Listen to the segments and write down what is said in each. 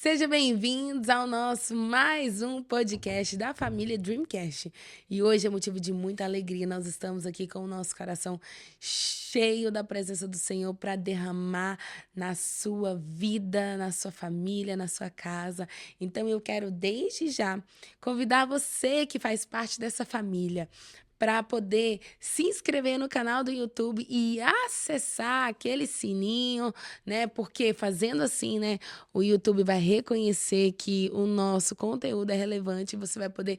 Sejam bem-vindos ao nosso mais um podcast da família Dreamcast. E hoje é motivo de muita alegria. Nós estamos aqui com o nosso coração cheio da presença do Senhor para derramar na sua vida, na sua família, na sua casa. Então eu quero desde já convidar você que faz parte dessa família para poder se inscrever no canal do YouTube e acessar aquele sininho, né? Porque fazendo assim, né, o YouTube vai reconhecer que o nosso conteúdo é relevante, você vai poder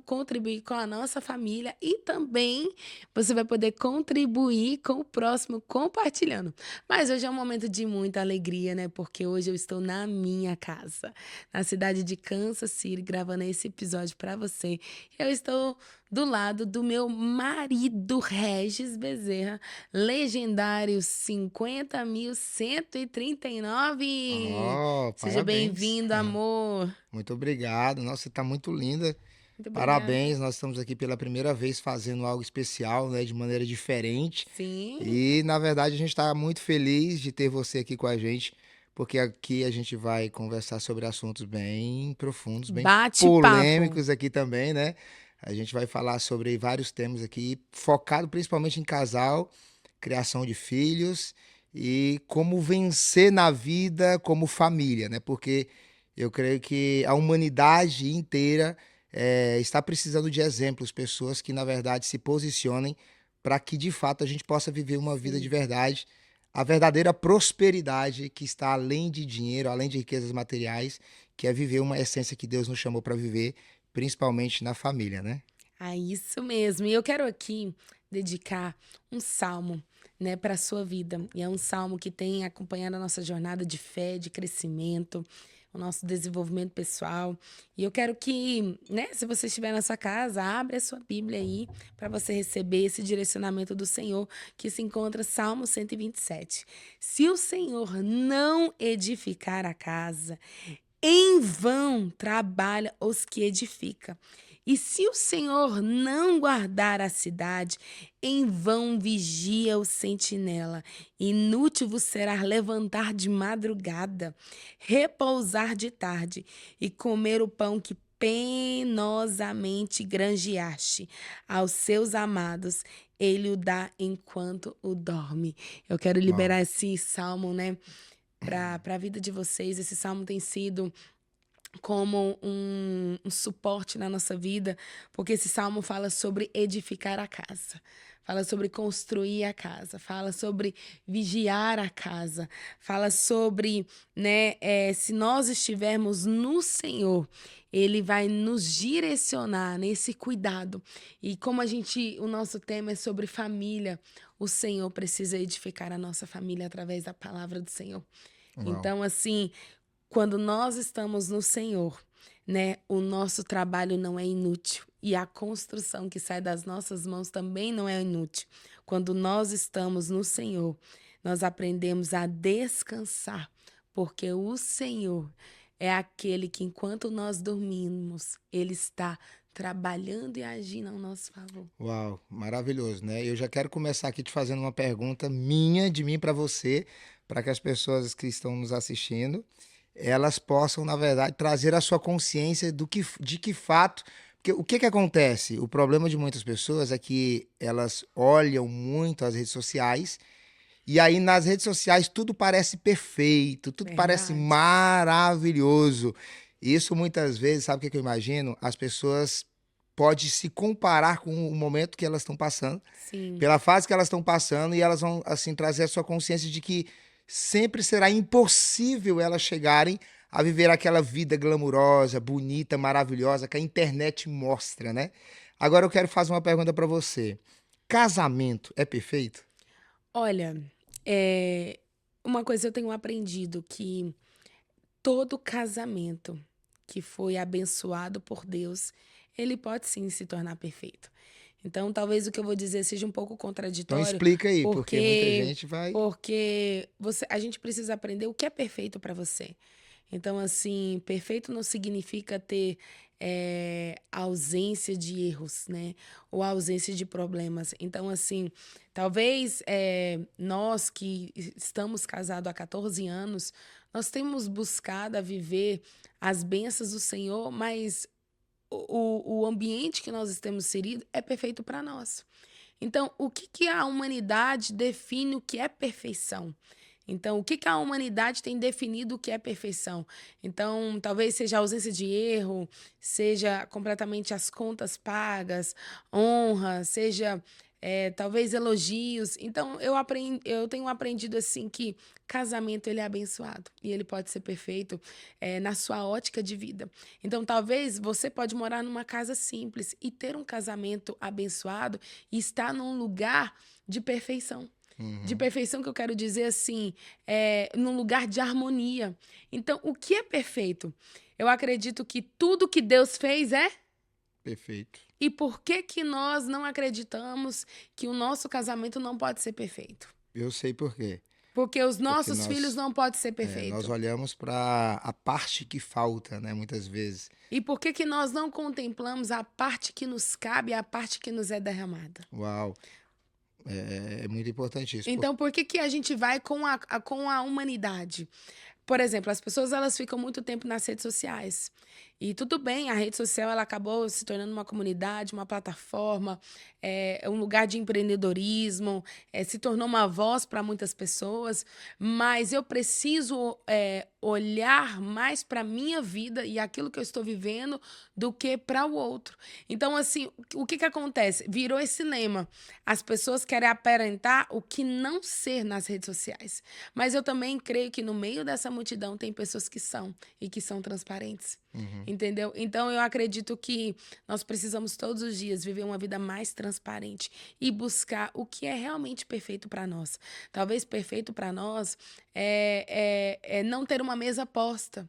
contribuir com a nossa família e também você vai poder contribuir com o próximo compartilhando. Mas hoje é um momento de muita alegria, né? Porque hoje eu estou na minha casa, na cidade de Kansas City, gravando esse episódio para você. Eu estou do lado do meu marido Regis Bezerra, legendário 50.139. Oh, Seja parabéns. bem-vindo, amor. Muito obrigado. Nossa, você está muito linda. Muito obrigada. Parabéns. Nós estamos aqui pela primeira vez fazendo algo especial, né, de maneira diferente. Sim, E, na verdade, a gente está muito feliz de ter você aqui com a gente, porque aqui a gente vai conversar sobre assuntos bem profundos, bem bate-papo. polêmicos aqui também, né? A gente vai falar sobre vários temas aqui, focado principalmente em casal, criação de filhos e como vencer na vida como família, né? Porque eu creio que a humanidade inteira está precisando de exemplos, pessoas que, na verdade, se posicionem para que, de fato, a gente possa viver uma vida de Sim. verdade, a verdadeira prosperidade que está além de dinheiro, além de riquezas materiais, que é viver uma essência que Deus nos chamou para viver, principalmente na família, né? Ah, isso mesmo. E eu quero aqui dedicar um salmo, né, para a sua vida. E é um salmo que tem acompanhado a nossa jornada de fé, de crescimento, o nosso desenvolvimento pessoal. E eu quero que, né, se você estiver na sua casa, abra a sua Bíblia aí para você receber esse direcionamento do Senhor, que se encontra Salmo 127. Se o Senhor não edificar a casa, em vão trabalha os que edificam. E se o Senhor não guardar a cidade, em vão vigia o sentinela. Inútil vos será levantar de madrugada, repousar de tarde e comer o pão que penosamente granjeaste. Aos seus amados, ele o dá enquanto o dorme. Eu quero Uau. liberar esse salmo, né? Para a vida de vocês. Esse salmo tem sido como um suporte na nossa vida, porque esse salmo fala sobre edificar a casa, fala sobre construir a casa, fala sobre vigiar a casa, fala sobre, né, se nós estivermos no Senhor, Ele vai nos direcionar nesse cuidado. E como o nosso tema é sobre família, o Senhor precisa edificar a nossa família através da palavra do Senhor. Uau. Então, assim, quando nós estamos no Senhor, né, o nosso trabalho não é inútil e a construção que sai das nossas mãos também não é inútil. Quando nós estamos no Senhor, nós aprendemos a descansar, porque o Senhor é aquele que, enquanto nós dormimos, Ele está trabalhando e agindo ao nosso favor. Uau, maravilhoso, né? Eu já quero começar aqui te fazendo uma pergunta minha, de mim para você, para que as pessoas que estão nos assistindo, elas possam, na verdade, trazer a sua consciência de que fato, porque o que que acontece? O problema de muitas pessoas é que elas olham muito as redes sociais e aí nas redes sociais tudo parece perfeito, tudo parece Verdade. maravilhoso. Isso muitas vezes, sabe o que que eu imagino? As pessoas podem se comparar com o momento que elas estão passando, Sim, pela fase que elas estão passando, e elas vão assim trazer a sua consciência de que sempre será impossível elas chegarem a viver aquela vida glamurosa, bonita, maravilhosa que a internet mostra, né? Agora eu quero fazer uma pergunta para você. Casamento é perfeito? olha, é, uma coisa eu tenho aprendido que todo casamento que foi abençoado por Deus, ele pode sim se tornar perfeito. Então, talvez o que eu vou dizer seja um pouco Então contraditório, explica aí, porque muita porque gente vai. a gente precisa aprender o que é perfeito para você. Então, assim, perfeito não significa ter ausência de erros, né? Ou ausência de problemas. Então, assim, talvez nós que estamos casados há 14 anos, nós temos buscado a viver as bênçãos do Senhor, mas o ambiente que nós estamos inseridos é perfeito para nós. Então, o que que a humanidade define o que é perfeição? Então, o que que a humanidade tem definido o que é perfeição? Então, talvez seja a ausência de erro, seja completamente as contas pagas, honra, seja talvez elogios. Então, eu tenho aprendido assim que casamento ele é abençoado e ele pode ser perfeito na sua ótica de vida. Então, talvez você pode morar numa casa simples e ter um casamento abençoado e estar num lugar de perfeição. De Uhum. perfeição que eu quero dizer assim, num lugar de harmonia. Então, o que é perfeito? Eu acredito que tudo que Deus fez é. Perfeito. E por que que nós não acreditamos que o nosso casamento não pode ser perfeito? Eu sei por quê. Porque os Porque nossos filhos não podem ser nós perfeitos. olhamos para a parte que falta, né? Muitas vezes. E por que que nós não contemplamos a parte que nos cabe e a parte que nos é derramada? Uau, é muito importante isso. Então, por que que a gente vai com a humanidade? Por exemplo, as pessoas elas ficam muito tempo nas redes sociais. E tudo bem, a rede social ela acabou se tornando uma comunidade, uma plataforma, um lugar de empreendedorismo, se tornou uma voz para muitas pessoas, mas eu preciso olhar mais para a minha vida e aquilo que eu estou vivendo do que para o outro. Então, assim, o que que acontece? Virou esse lema. As pessoas querem aparentar o que não ser nas redes sociais. Mas eu também creio que no meio dessa multidão tem pessoas que são e que são transparentes. Uhum. Entendeu? Então eu acredito que nós precisamos todos os dias viver uma vida mais transparente e buscar o que é realmente perfeito para nós. Talvez perfeito para nós é não ter uma mesa posta.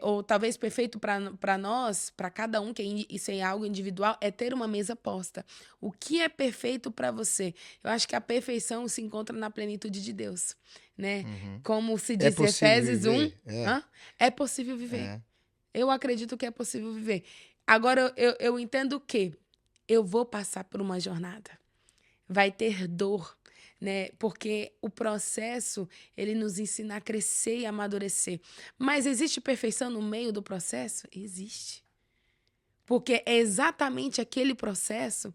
Ou talvez perfeito para nós, para cada um, que isso é algo individual, é ter uma mesa posta. O que é perfeito para você? Eu acho que a perfeição se encontra na plenitude de Deus, né? Uhum. Como se É diz em possível Efésios 1, viver? é possível viver. É. Eu acredito que é possível viver. Agora, eu entendo que eu vou passar por uma jornada. Vai ter dor, né? Porque o processo, ele nos ensina a crescer e amadurecer. Mas existe perfeição no meio do processo? Existe. Porque é exatamente aquele processo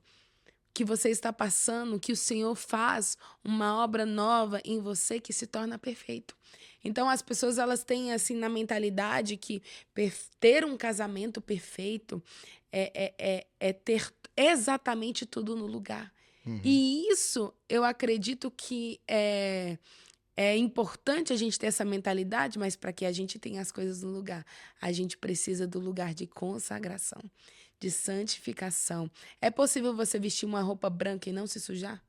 que você está passando, que o Senhor faz uma obra nova em você que se torna perfeito. Então, as pessoas elas têm assim na mentalidade que ter um casamento perfeito é ter exatamente tudo no lugar. Uhum. E isso eu acredito que é importante a gente ter essa mentalidade, mas para que a gente tenha as coisas no lugar, a gente precisa do lugar de consagração, de santificação. É possível você vestir uma roupa branca e não se sujar?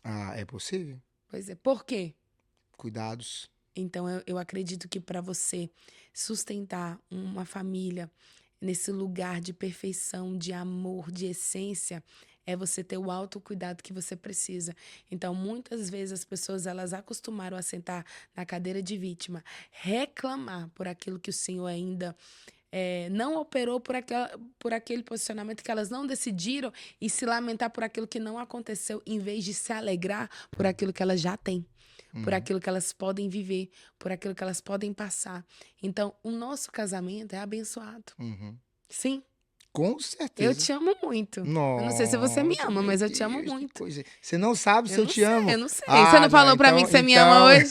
Ah, é possível? Pois é. Por quê? Cuidados. Então, eu acredito que para você sustentar uma família nesse lugar de perfeição, de amor, de essência, é você ter o autocuidado que você precisa. Então, muitas vezes as pessoas elas acostumaram a sentar na cadeira de vítima, reclamar por aquilo que o Senhor ainda não operou por aquele posicionamento que elas não decidiram e se lamentar por aquilo que não aconteceu, em vez de se alegrar por aquilo que elas já têm, por Uhum. aquilo que elas podem viver, por aquilo que elas podem passar. Então, o nosso casamento é abençoado. Uhum. Sim, Com eu certeza. te amo muito. Eu não sei se você me Nossa, ama, meu mas eu te amo Deus, que muito. coisa. Você não sabe se Eu eu não te sei, amo. eu não sei. Você Ah, não não, falou pra mim que você me ama hoje?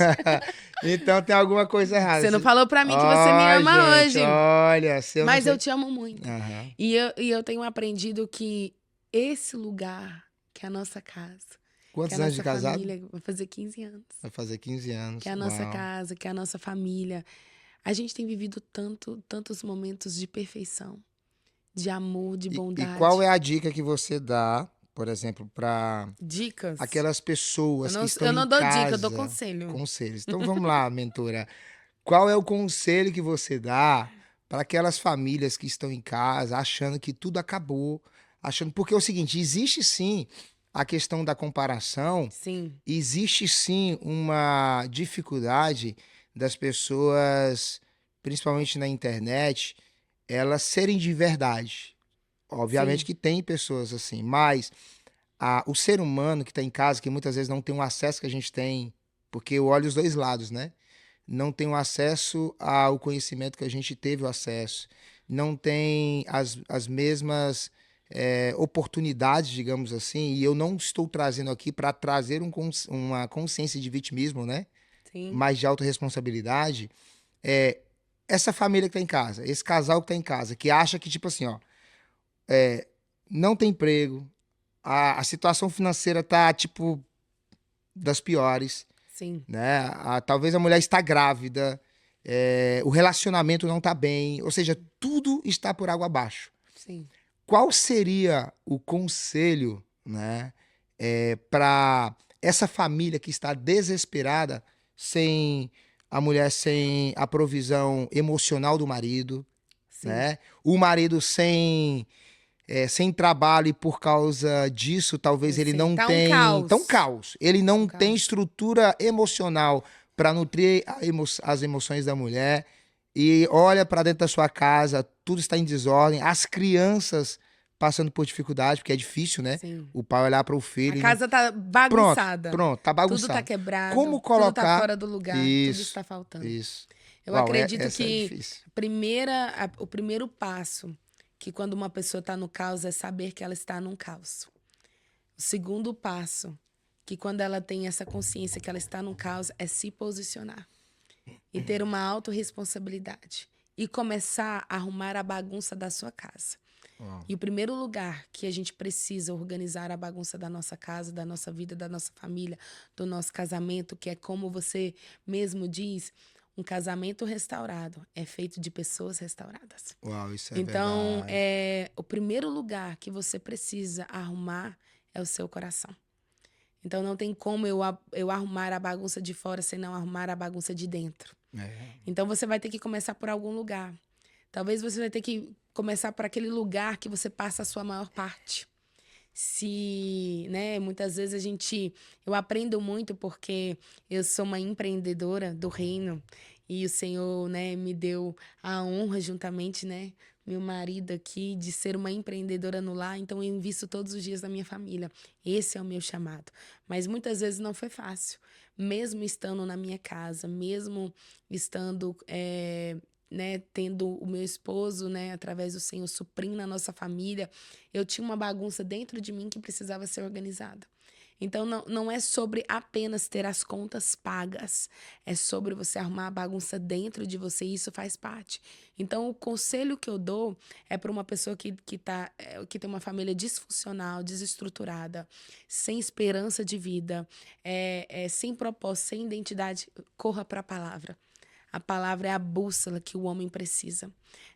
então tem alguma coisa errada. Você não falou pra mim que você me Ó, ama gente, hoje. olha, se eu não Mas eu sei. te amo muito. Aham. E eu tenho aprendido que esse lugar, que é a nossa casa, que é Quantos a anos de nossa casado? família, vai fazer 15 anos, Vai fazer 15 que anos. é a nossa Uau. casa, que é a nossa família. A gente tem vivido tantos momentos de perfeição, de amor, de E qual bondade. é a dica que você dá, por exemplo, para Dicas. aquelas pessoas que estão Eu em não dou dica, eu dou casa? conselho. Conselhos. Então vamos lá, mentora. Qual é o conselho que você dá para aquelas famílias que estão em casa achando que tudo acabou, achando porque é o seguinte, existe sim a questão da comparação, Sim, existe sim uma dificuldade das pessoas, principalmente na internet, elas serem de verdade. Obviamente sim, que tem pessoas assim, mas o ser humano que está em casa, que muitas vezes não tem o acesso que a gente tem, porque eu olho os dois lados, né? não tem o acesso ao conhecimento que a gente teve o acesso, não tem as mesmas oportunidades, digamos assim, e eu não estou trazendo aqui para trazer uma consciência de vitimismo, né? Sim. Mais de autorresponsabilidade. Essa família que está em casa, esse casal que está em casa, que acha que, tipo assim, ó, não tem emprego, a situação financeira tá, tipo, das piores, Sim. né? Talvez a mulher está grávida, o relacionamento não está bem, ou seja, tudo está por água abaixo. Sim. Qual seria o conselho, né, para essa família que está desesperada, sem a mulher sem a provisão emocional do marido, Sim. né? O marido sem trabalho e por causa disso, talvez ele Sim. não Tá um tem. Tá um caos. caos. Ele não Um tem caos. estrutura emocional para nutrir as emoções da mulher. E olha para dentro da sua casa, tudo está em desordem. As crianças passando por dificuldade, porque é difícil, né? Sim. O pai olhar para o A filho e não. casa tá Pronto, bagunçada. pronto, tá Tudo tá bagunçado. Como quebrado, tudo tá colocar. fora do lugar, tudo Isso, está faltando. isso. Eu Uau, acredito essa é que difícil. o primeiro passo, que quando uma pessoa está no caos, é saber que ela está num caos. O segundo passo, que quando ela tem essa consciência que ela está num caos, é se posicionar e ter uma autorresponsabilidade e começar a arrumar a bagunça da sua casa. Uau. E o primeiro lugar que a gente precisa organizar a bagunça da nossa casa, da nossa vida, da nossa família, do nosso casamento, que é como você mesmo diz, um casamento restaurado é feito de pessoas restauradas. Uau, isso é Então, verdade. o primeiro lugar que você precisa arrumar é o seu coração. Então, não tem como eu arrumar a bagunça de fora sem não arrumar a bagunça de dentro. Então, você vai ter que começar por algum lugar. Talvez você vai ter que começar por aquele lugar que você passa a sua maior parte. Né, muitas vezes eu aprendo muito porque eu sou uma empreendedora do reino e o Senhor, né, me deu a honra juntamente, né, meu marido aqui, de ser uma empreendedora no lar, então eu invisto todos os dias na minha família. Esse é o meu chamado. Mas muitas vezes não foi fácil, mesmo estando na minha casa, mesmo estando né, tendo o meu esposo, né, através do Senhor suprindo a nossa família, eu tinha uma bagunça dentro de mim que precisava ser organizada. Então, não é sobre apenas ter as contas pagas, é sobre você arrumar a bagunça dentro de você e isso faz parte. Então, o conselho que eu dou é para uma pessoa que tem uma família disfuncional, desestruturada, sem esperança de vida, sem propósito, sem identidade, corra para a palavra. A palavra é a bússola que o homem precisa,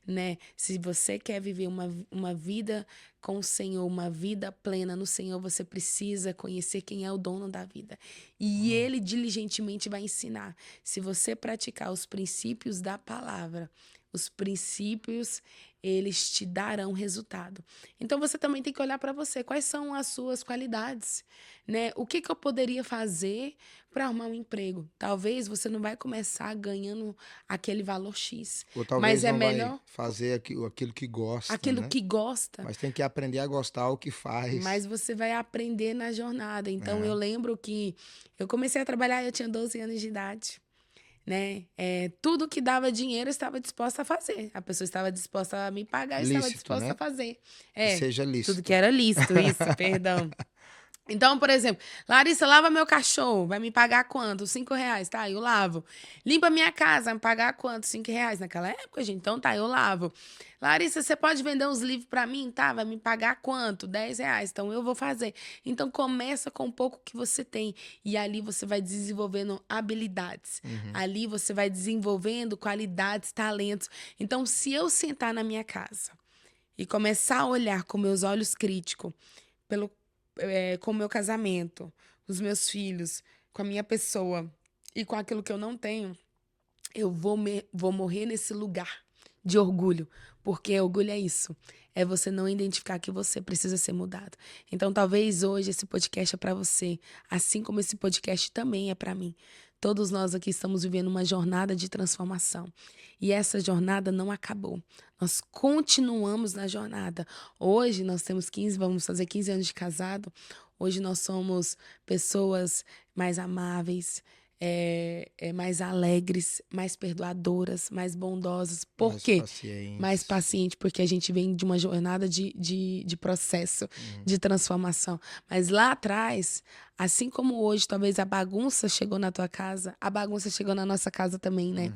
né? Se você quer viver uma vida com o Senhor, uma vida plena no Senhor, você precisa conhecer quem é o dono da vida. E Ele diligentemente vai ensinar. Se você praticar os princípios da palavra, os princípios, eles te darão resultado. Então, você também tem que olhar para você. Quais são as suas qualidades, né? O que eu poderia fazer para arrumar um emprego? Talvez você não vai começar ganhando aquele valor X, Ou mas talvez é não vai melhor fazer aquilo que gosta, aquilo né? que gosta, Mas tem que aprender a gostar o que mas faz. você vai aprender na jornada. Então, eu É. lembro que eu comecei a trabalhar, eu tinha 12 anos de idade, né? Tudo que dava dinheiro eu estava disposta a fazer. A pessoa estava disposta a me pagar, eu estava Lícito, disposta a né? fazer. Que seja Tudo que lícito. era lícito, isso, perdão. Então, por exemplo, Larissa, lava meu cachorro, vai me pagar quanto? R$ 5, tá? Eu lavo. Limpa minha casa, vai me pagar quanto? R$ 5 naquela época, gente. Então tá, eu lavo. Larissa, você pode vender uns livros pra mim? Tá, vai me pagar quanto? R$ 10. Então eu vou fazer. Então começa com um pouco que você tem. E ali você vai desenvolvendo habilidades. Ali você vai desenvolvendo qualidades, talentos. Então, se eu sentar na minha casa e começar a olhar com meus olhos críticos com o meu casamento, com os meus filhos, com a minha pessoa e com aquilo que eu não tenho, eu vou morrer nesse lugar de orgulho. Porque orgulho é isso. É você não identificar que você precisa ser mudado. Então, talvez hoje esse podcast é para você, assim como esse podcast também é para mim. Todos nós aqui estamos vivendo uma jornada de transformação. E essa jornada não acabou. Nós continuamos na jornada. Hoje nós temos vamos fazer 15 anos de casado. Hoje nós somos pessoas mais amáveis, mais alegres, mais perdoadoras, mais bondosas. Por Mais quê? pacientes. Mais paciente, porque a gente vem de uma jornada de processo, de transformação. Mas lá atrás, assim como hoje, talvez a bagunça chegou na tua casa, a bagunça chegou na nossa casa também, né?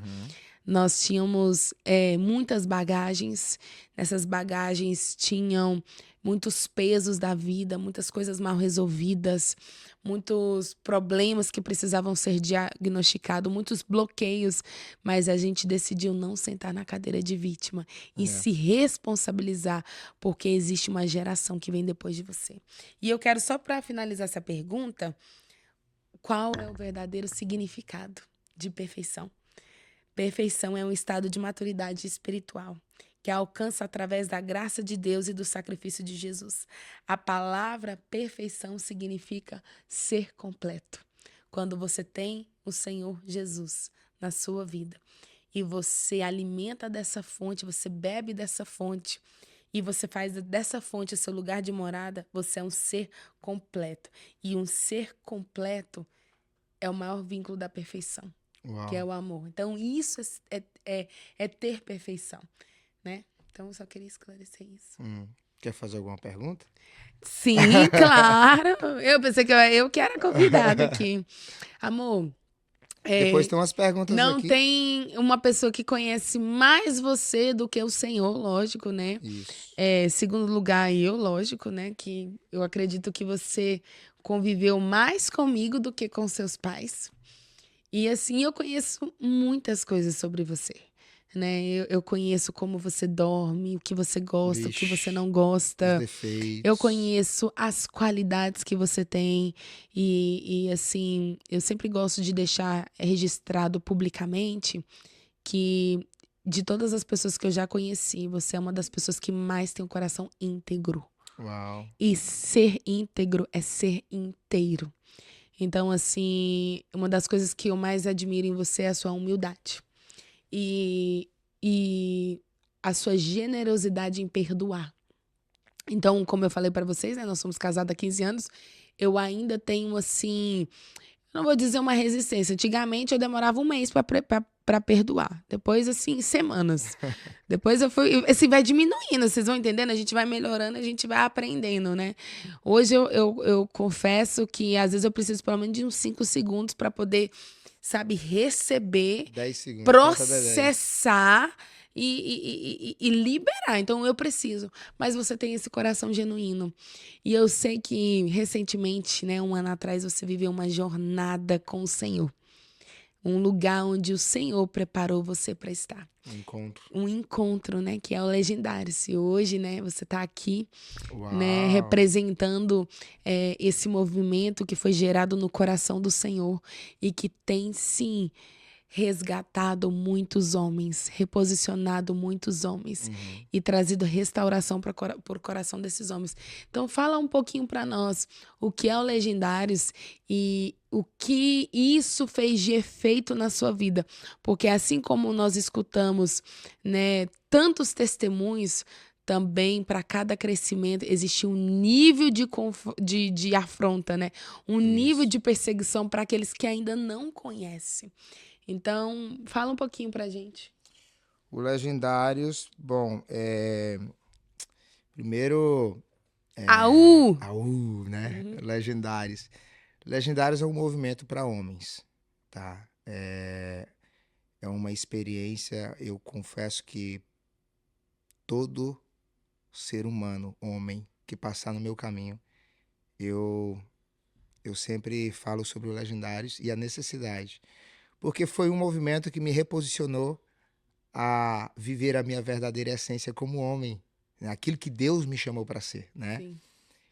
Nós tínhamos muitas bagagens. Nessas bagagens tinham muitos pesos da vida, muitas coisas mal resolvidas, muitos problemas que precisavam ser diagnosticados, muitos bloqueios, mas a gente decidiu não sentar na cadeira de vítima e se responsabilizar, porque existe uma geração que vem depois de você. E eu quero, só para finalizar essa pergunta, qual é o verdadeiro significado de perfeição? Perfeição é um estado de maturidade espiritual que alcança através da graça de Deus e do sacrifício de Jesus. A palavra perfeição significa ser completo. Quando você tem o Senhor Jesus na sua vida e você alimenta dessa fonte, você bebe dessa fonte e você faz dessa fonte o seu lugar de morada, você é um ser completo. E um ser completo é o maior vínculo da perfeição. Uau. Que é o amor. Então, isso é ter perfeição, né? Então, eu só queria esclarecer isso. Quer fazer alguma pergunta? Sim, claro. Eu pensei que eu que era convidada aqui. Amor, Depois tem umas perguntas não aqui. tem uma pessoa que conhece mais você do que o Senhor, lógico, né? Isso. Segundo lugar, eu, lógico, né? Que eu acredito que você conviveu mais comigo do que com seus pais. E assim, eu conheço muitas coisas sobre você, né? Eu conheço como você dorme, o que você gosta, o que você não Os gosta. defeitos. Eu conheço as qualidades que você tem e assim, eu sempre gosto de deixar registrado publicamente que de todas as pessoas que eu já conheci, você é uma das pessoas que mais tem um coração íntegro. Uau. E ser íntegro é ser inteiro. Então, assim, uma das coisas que eu mais admiro em você é a sua humildade. E a sua generosidade em perdoar. Então, como eu falei pra vocês, né? Nós somos casados há 15 anos. Eu ainda tenho, assim, não vou dizer uma resistência. Antigamente eu demorava um mês pra perdoar. Depois, assim, semanas. Depois eu fui. Assim, vai diminuindo, vocês vão entendendo? A gente vai melhorando, a gente vai aprendendo, né? Hoje eu confesso que às vezes eu preciso pelo menos de uns 5 segundos pra poder, sabe, receber, 10 segundos. processar e liberar. Então eu preciso. Mas você tem esse coração genuíno. E eu sei que recentemente, né, um ano atrás, você viveu uma jornada com o Senhor. Um lugar onde o Senhor preparou você para estar. Um encontro, né? Que é o Legendário. Se hoje, né, você está aqui, né, representando esse movimento que foi gerado no coração do Senhor e que tem, sim, resgatado muitos homens, reposicionado muitos homens e trazido restauração para o coração desses homens. Então fala um pouquinho para nós o que é o Legendários e o que isso fez de efeito na sua vida, porque assim como nós escutamos, né, tantos testemunhos, também para cada crescimento existe um nível de afronta, né? Um nível de perseguição para aqueles que ainda não conhecem. Então, fala um pouquinho pra gente. O Legendários, bom, primeiro... AU! AU, né? Legendários. Legendários é um movimento para homens, tá? É uma experiência, eu confesso que todo ser humano, homem, que passar no meu caminho, eu sempre falo sobre o Legendários e a necessidade. Porque foi um movimento que me reposicionou a viver a minha verdadeira essência como homem, né? Aquilo que Deus me chamou para ser, né? Sim.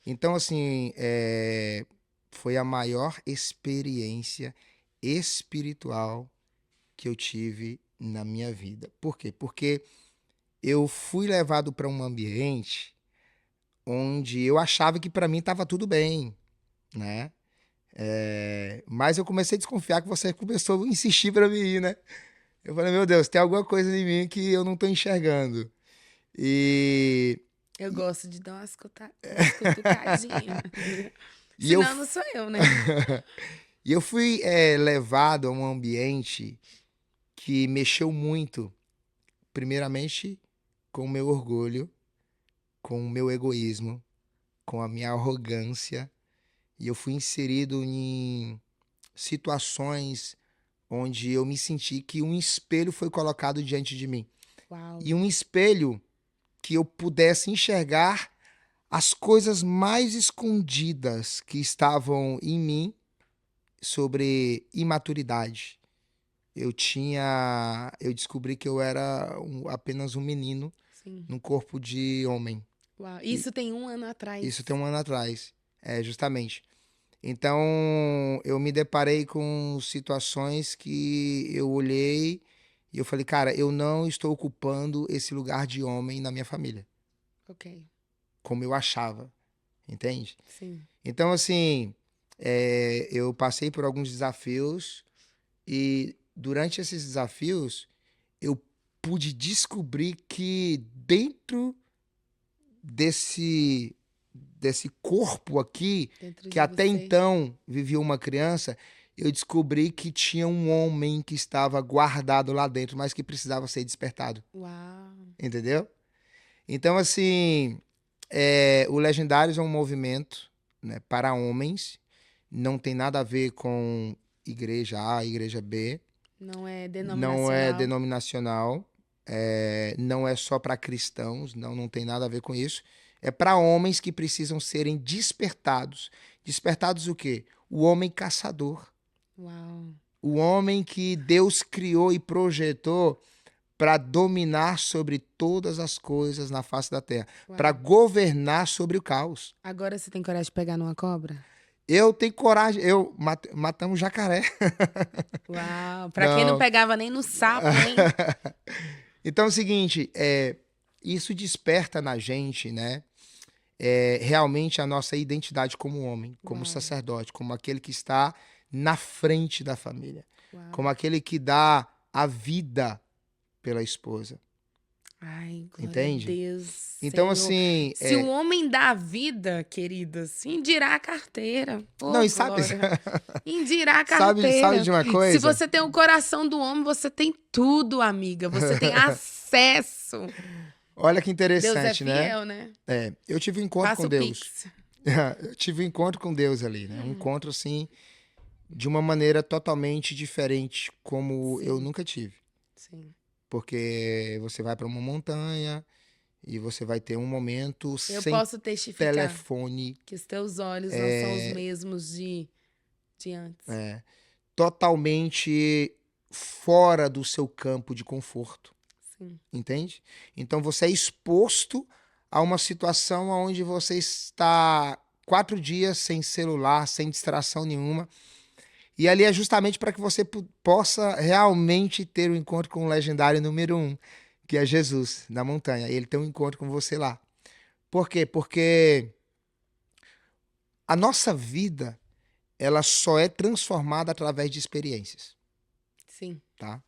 Então, assim, foi a maior experiência espiritual que eu tive na minha vida. Por quê? Porque eu fui levado para um ambiente onde eu achava que para mim estava tudo bem, né? Mas eu comecei a desconfiar que você começou a insistir para mim ir, né? Eu falei, meu Deus, tem alguma coisa em mim que eu não estou enxergando. Eu gosto de dar umas cutucadinhas. E eu, Senão não sou eu, né? E eu fui levado a um ambiente que mexeu muito, primeiramente, com o meu orgulho, com o meu egoísmo, com a minha arrogância. E eu fui inserido em situações onde eu me senti que um espelho foi colocado diante de mim. Uau. E um espelho que eu pudesse enxergar as coisas mais escondidas que estavam em mim sobre imaturidade. Eu descobri que eu era apenas um menino Sim. num corpo de homem. Uau. E Isso tem um ano atrás. isso tem um ano atrás, justamente. Então, eu me deparei com situações que eu olhei e eu falei, cara, eu não estou ocupando esse lugar de homem na minha família, Ok. como eu achava, entende? Sim. Então, assim, eu passei por alguns desafios e durante esses desafios eu pude descobrir que dentro desse corpo aqui, Dentro que de até você. então vivia uma criança, eu descobri que tinha um homem que estava guardado lá dentro, mas que precisava ser despertado. Uau. Entendeu? Então, assim, o Legendários é um movimento, né, para homens, não tem nada a ver com igreja A, igreja B, Não é não é denominacional. denominacional, não é só para cristãos, não tem nada a ver com isso. É para homens que precisam serem despertados. Despertados o quê? O homem caçador. Uau. O homem que Deus criou e projetou para dominar sobre todas as coisas na face da terra, para Uau. governar sobre o caos. Agora você tem coragem de pegar numa cobra? Eu tenho coragem, matamos jacaré. Uau. Pra quem não Não. pegava nem no sapo, hein? Então é o seguinte, isso desperta na gente, né? Realmente a nossa identidade como homem, como Uau. sacerdote, como aquele que está na frente da família, Uau. como aquele que dá a vida pela esposa. Ai, glória Entende? a Deus. Então, Senhor. assim. Se o homem dá a vida, querida, assim, dirá a carteira. Não, Ô, e sabe, glória. Indirá a sabe carteira. de uma Se coisa? você tem o coração do homem, você tem tudo, amiga. Você tem acesso. Olha que Deus é interessante, né? fiel, né? Eu tive um encontro Passa com o Deus. Pix. Eu tive um encontro com Deus ali, né? Um encontro, assim, de uma maneira totalmente diferente, como eu Sim. nunca tive. Sim. Porque você vai para uma montanha e você vai ter um momento Eu sem posso testificar telefone, que os teus olhos não são os mesmos de antes. totalmente fora do seu campo de conforto, Sim. entende? Então você é exposto a uma situação onde você está 4 dias sem celular, sem distração nenhuma. E ali é justamente para que você possa realmente ter um encontro com o legendário número 1, que é Jesus, na montanha. Ele tem um encontro com você lá. Por quê? Porque a nossa vida, ela só é transformada através de experiências, Sim. tá?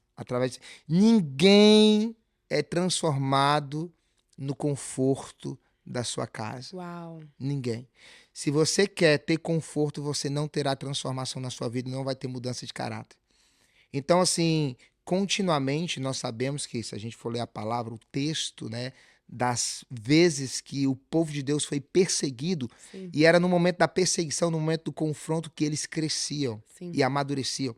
Ninguém é transformado no conforto da sua casa. Uau. Ninguém. Se você quer ter conforto, você não terá transformação na sua vida, não vai ter mudança de caráter. Então, assim, continuamente nós sabemos que, se a gente for ler a palavra, o texto, né, das vezes que o povo de Deus foi perseguido, Sim. e era no momento da perseguição, no momento do confronto, que eles cresciam Sim. e amadureciam.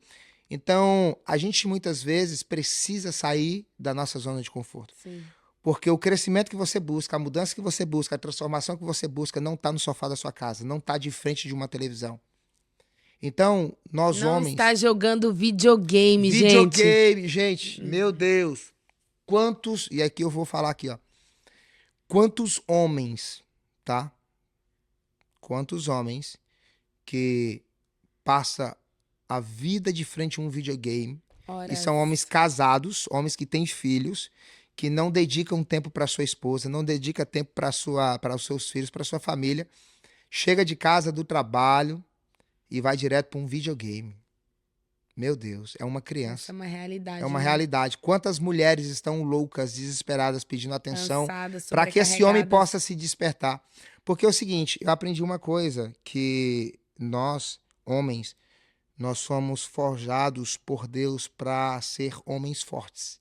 Então, a gente muitas vezes precisa sair da nossa zona de conforto. Sim. Porque o crescimento que você busca, a mudança que você busca, a transformação que você busca não está no sofá da sua casa, não está de frente de uma televisão. Então, nós Não homens... está jogando videogame, gente. Videogame, gente, meu Deus. Quantos... E aqui eu vou falar aqui, ó. Quantos homens, tá? Quantos homens que passa a vida de frente a um videogame e são homens casados, homens que têm filhos, que não dedicam tempo para sua esposa, não dedicam tempo para os seus filhos, para sua família, chega de casa do trabalho e vai direto para um videogame. Meu Deus, é uma criança. Essa é uma realidade. É uma né? realidade. Quantas mulheres estão loucas, desesperadas, pedindo atenção Cansadas, para que esse homem sobrecarregadas. possa se despertar? Porque é o seguinte, eu aprendi uma coisa, que nós, homens, nós somos forjados por Deus para ser homens fortes.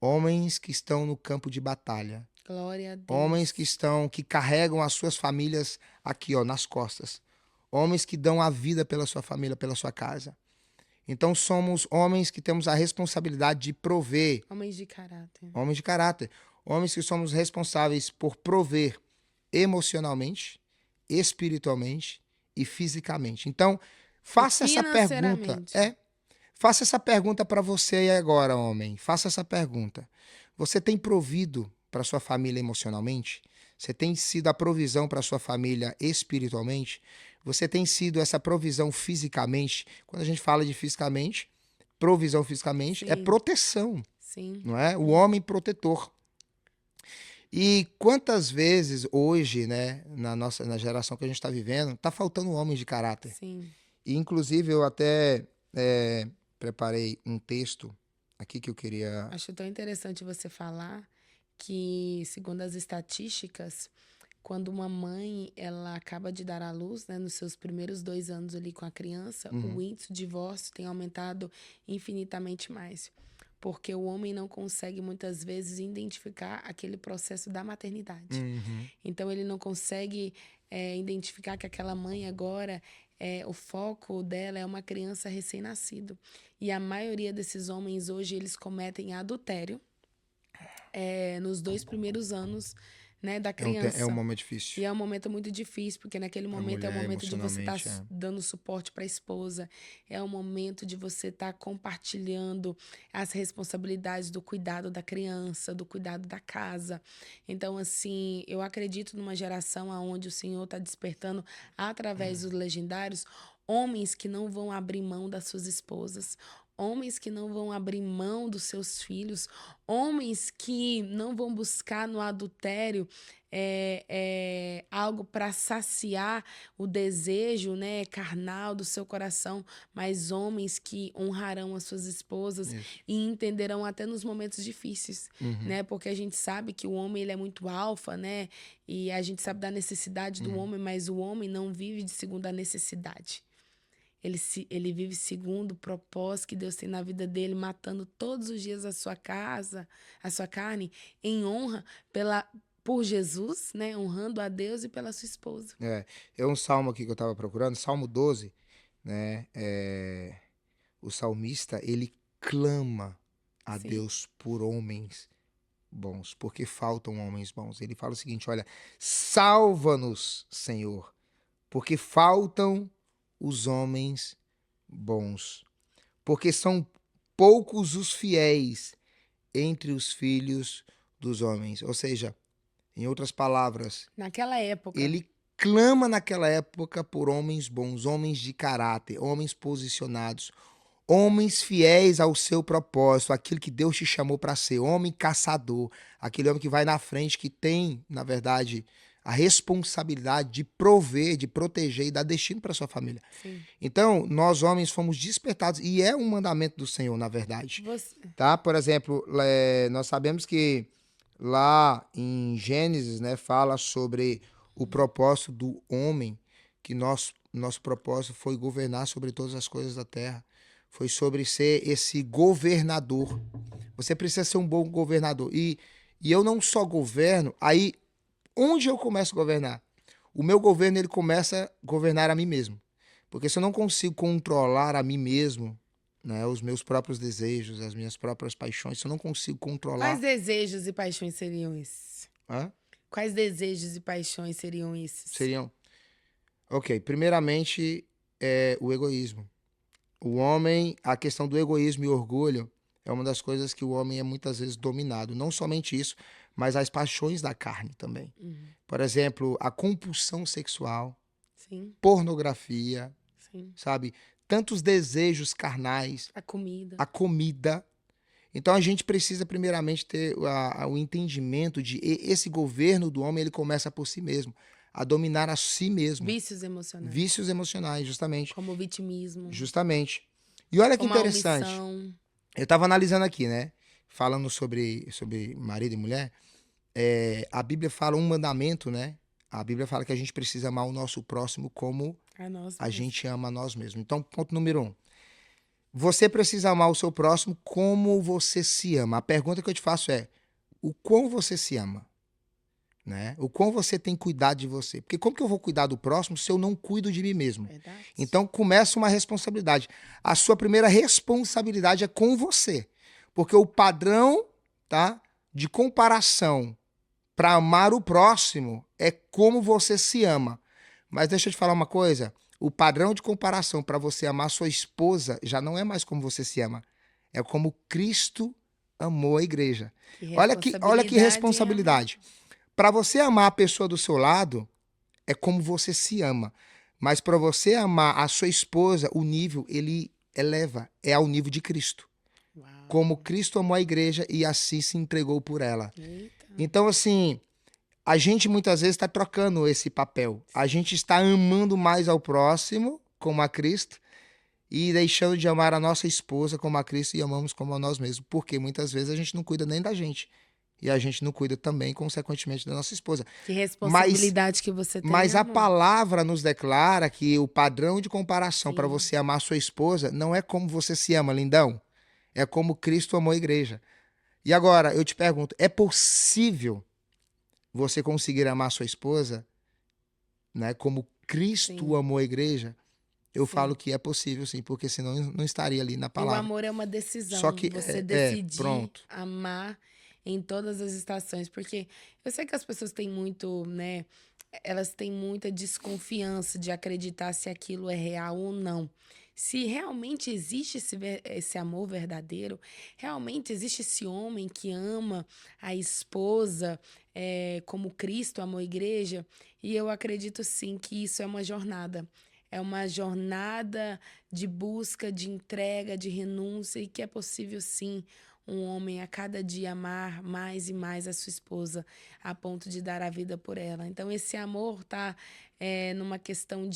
Homens que estão no campo de batalha. Glória a Homens Deus. que carregam as suas famílias aqui, ó, nas costas. Homens que dão a vida pela sua família, pela sua casa. Então somos homens que temos a responsabilidade de prover. Homens de caráter. Homens de caráter. Homens que somos responsáveis por prover emocionalmente, espiritualmente e fisicamente. Então, faça essa pergunta. Financeiramente. Faça essa pergunta para você aí agora, homem. Faça essa pergunta. Você tem provido para sua família emocionalmente? Você tem sido a provisão para sua família espiritualmente? Você tem sido essa provisão fisicamente? Quando a gente fala de fisicamente, provisão fisicamente é Sim. proteção, Sim. não é? O homem protetor. E quantas vezes hoje, né, na geração que a gente está vivendo, está faltando homens de caráter. Sim. E, inclusive, eu até preparei um texto aqui que eu queria... Acho tão interessante você falar que, segundo as estatísticas, quando uma mãe ela acaba de dar à luz, né, nos seus primeiros 2 anos ali com a criança, o índice de divórcio tem aumentado infinitamente mais. Porque o homem não consegue, muitas vezes, identificar aquele processo da maternidade. Então, ele não consegue identificar que aquela mãe agora, o foco dela é uma criança recém-nascido. E a maioria desses homens hoje, eles cometem adultério nos 2 primeiros anos, né, da É um criança. momento E difícil. é um momento muito difícil, porque naquele momento é o mulher, momento de você estar emocionalmente, dando suporte para a esposa, é o momento de você estar compartilhando as responsabilidades do cuidado da criança, do cuidado da casa. Então, assim, eu acredito numa geração onde o Senhor está despertando, através dos legendários, homens que não vão abrir mão das suas esposas, homens que não vão abrir mão dos seus filhos, homens que não vão buscar no adultério algo para saciar o desejo, né, carnal do seu coração, mas homens que honrarão as suas esposas Isso. e entenderão até nos momentos difíceis, né, porque a gente sabe que o homem ele é muito alfa, né, e a gente sabe da necessidade do homem, mas o homem não vive de segundo a necessidade. Ele vive segundo o propósito que Deus tem na vida dele, matando todos os dias a sua casa, a sua carne, em honra por Jesus, né? Honrando a Deus e pela sua esposa. É um salmo aqui que eu estava procurando, Salmo 12, né? O salmista, ele clama a Sim. Deus por homens bons, porque faltam homens bons. Ele fala o seguinte, olha, salva-nos, Senhor, porque faltam os homens bons, porque são poucos os fiéis entre os filhos dos homens. Ou seja, em outras palavras, Naquela época. ele clama naquela época por homens bons, homens de caráter, homens posicionados, homens fiéis ao seu propósito, aquilo que Deus te chamou para ser, homem caçador, aquele homem que vai na frente, que tem, na verdade, a responsabilidade de prover, de proteger e dar destino para sua família. Sim. Então, nós homens fomos despertados, e é um mandamento do Senhor, na verdade. Tá? Por exemplo, nós sabemos que lá em Gênesis, né, fala sobre o propósito do homem, que nosso propósito foi governar sobre todas as coisas da terra. Foi sobre ser esse governador. Você precisa ser um bom governador. E eu não só governo, aí onde eu começo a governar? O meu governo, ele começa a governar a mim mesmo. Porque se eu não consigo controlar a mim mesmo, né, os meus próprios desejos, as minhas próprias paixões, se eu não consigo controlar... Quais desejos e paixões seriam esses? Hã? Quais desejos e paixões seriam esses? Seriam... Ok, primeiramente, o egoísmo. O homem, a questão do egoísmo e orgulho é uma das coisas que o homem é muitas vezes dominado. Não somente isso, mas as paixões da carne também. Por exemplo, a compulsão sexual, Sim. pornografia, Sim. sabe? Tantos desejos carnais, A comida. a comida. Então a gente precisa primeiramente ter o entendimento de esse governo do homem, ele começa por si mesmo, a dominar a si mesmo. Vícios emocionais. Vícios emocionais, justamente. Como o vitimismo. Justamente. E olha que Como a interessante. omissão. Eu estava analisando aqui, né? Falando sobre marido e mulher. A Bíblia fala um mandamento, né? A Bíblia fala que a gente precisa amar o nosso próximo como A nós a mesmos. gente ama a nós mesmos. Então, ponto número 1. Você precisa amar o seu próximo como você se ama. A pergunta que eu te faço é: o quão você se ama? Né? O quão você tem cuidado de você. Porque como que eu vou cuidar do próximo se eu não cuido de mim mesmo? Verdade. Então começa uma responsabilidade. A sua primeira responsabilidade é com você. Porque o padrão, tá, de comparação para amar o próximo é como você se ama. Mas deixa eu te falar uma coisa. O padrão de comparação para você amar sua esposa já não é mais como você se ama. É como Cristo amou a igreja. Que Olha que responsabilidade em amar. responsabilidade. Para você amar a pessoa do seu lado, é como você se ama. Mas para você amar a sua esposa, o nível ele eleva, é ao nível de Cristo. Como Uau. Cristo amou a igreja e assim se entregou por ela. Eita. Então, assim, a gente muitas vezes está trocando esse papel. A gente está amando mais ao próximo, como a Cristo, e deixando de amar a nossa esposa como a Cristo e amamos como a nós mesmos. Porque muitas vezes a gente não cuida nem da gente. E a gente não cuida também, consequentemente, da nossa esposa. Que Mas, responsabilidade que você tem, mas a amor. palavra nos declara que o padrão de comparação para Sim. você amar sua esposa não é como você se ama, lindão. É como Cristo amou a igreja. E agora, eu te pergunto, é possível você conseguir amar sua esposa, né, como Cristo Sim. amou a igreja? Eu Sim. falo que é possível, sim, porque senão não estaria ali na E o palavra. amor é uma Só decisão. que, Você decidir pronto. amar em todas as estações. Porque eu sei que as pessoas têm muito, né? Elas têm muita desconfiança de acreditar se aquilo é real ou não. Se realmente existe esse amor verdadeiro, realmente existe esse homem que ama a esposa, como Cristo amou a igreja, e eu acredito sim que isso é uma jornada. É uma jornada de busca, de entrega, de renúncia, e que é possível sim um homem a cada dia amar mais e mais a sua esposa, a ponto de dar a vida por ela. Então, esse amor tá numa questão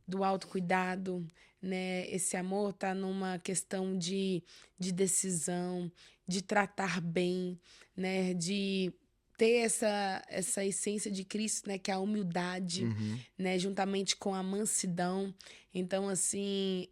do autocuidado, né? Esse amor tá numa questão de decisão, de tratar bem, né? De ter essa essência de Cristo, né? Que é a humildade, Uhum. né? Juntamente com a mansidão. Então, assim,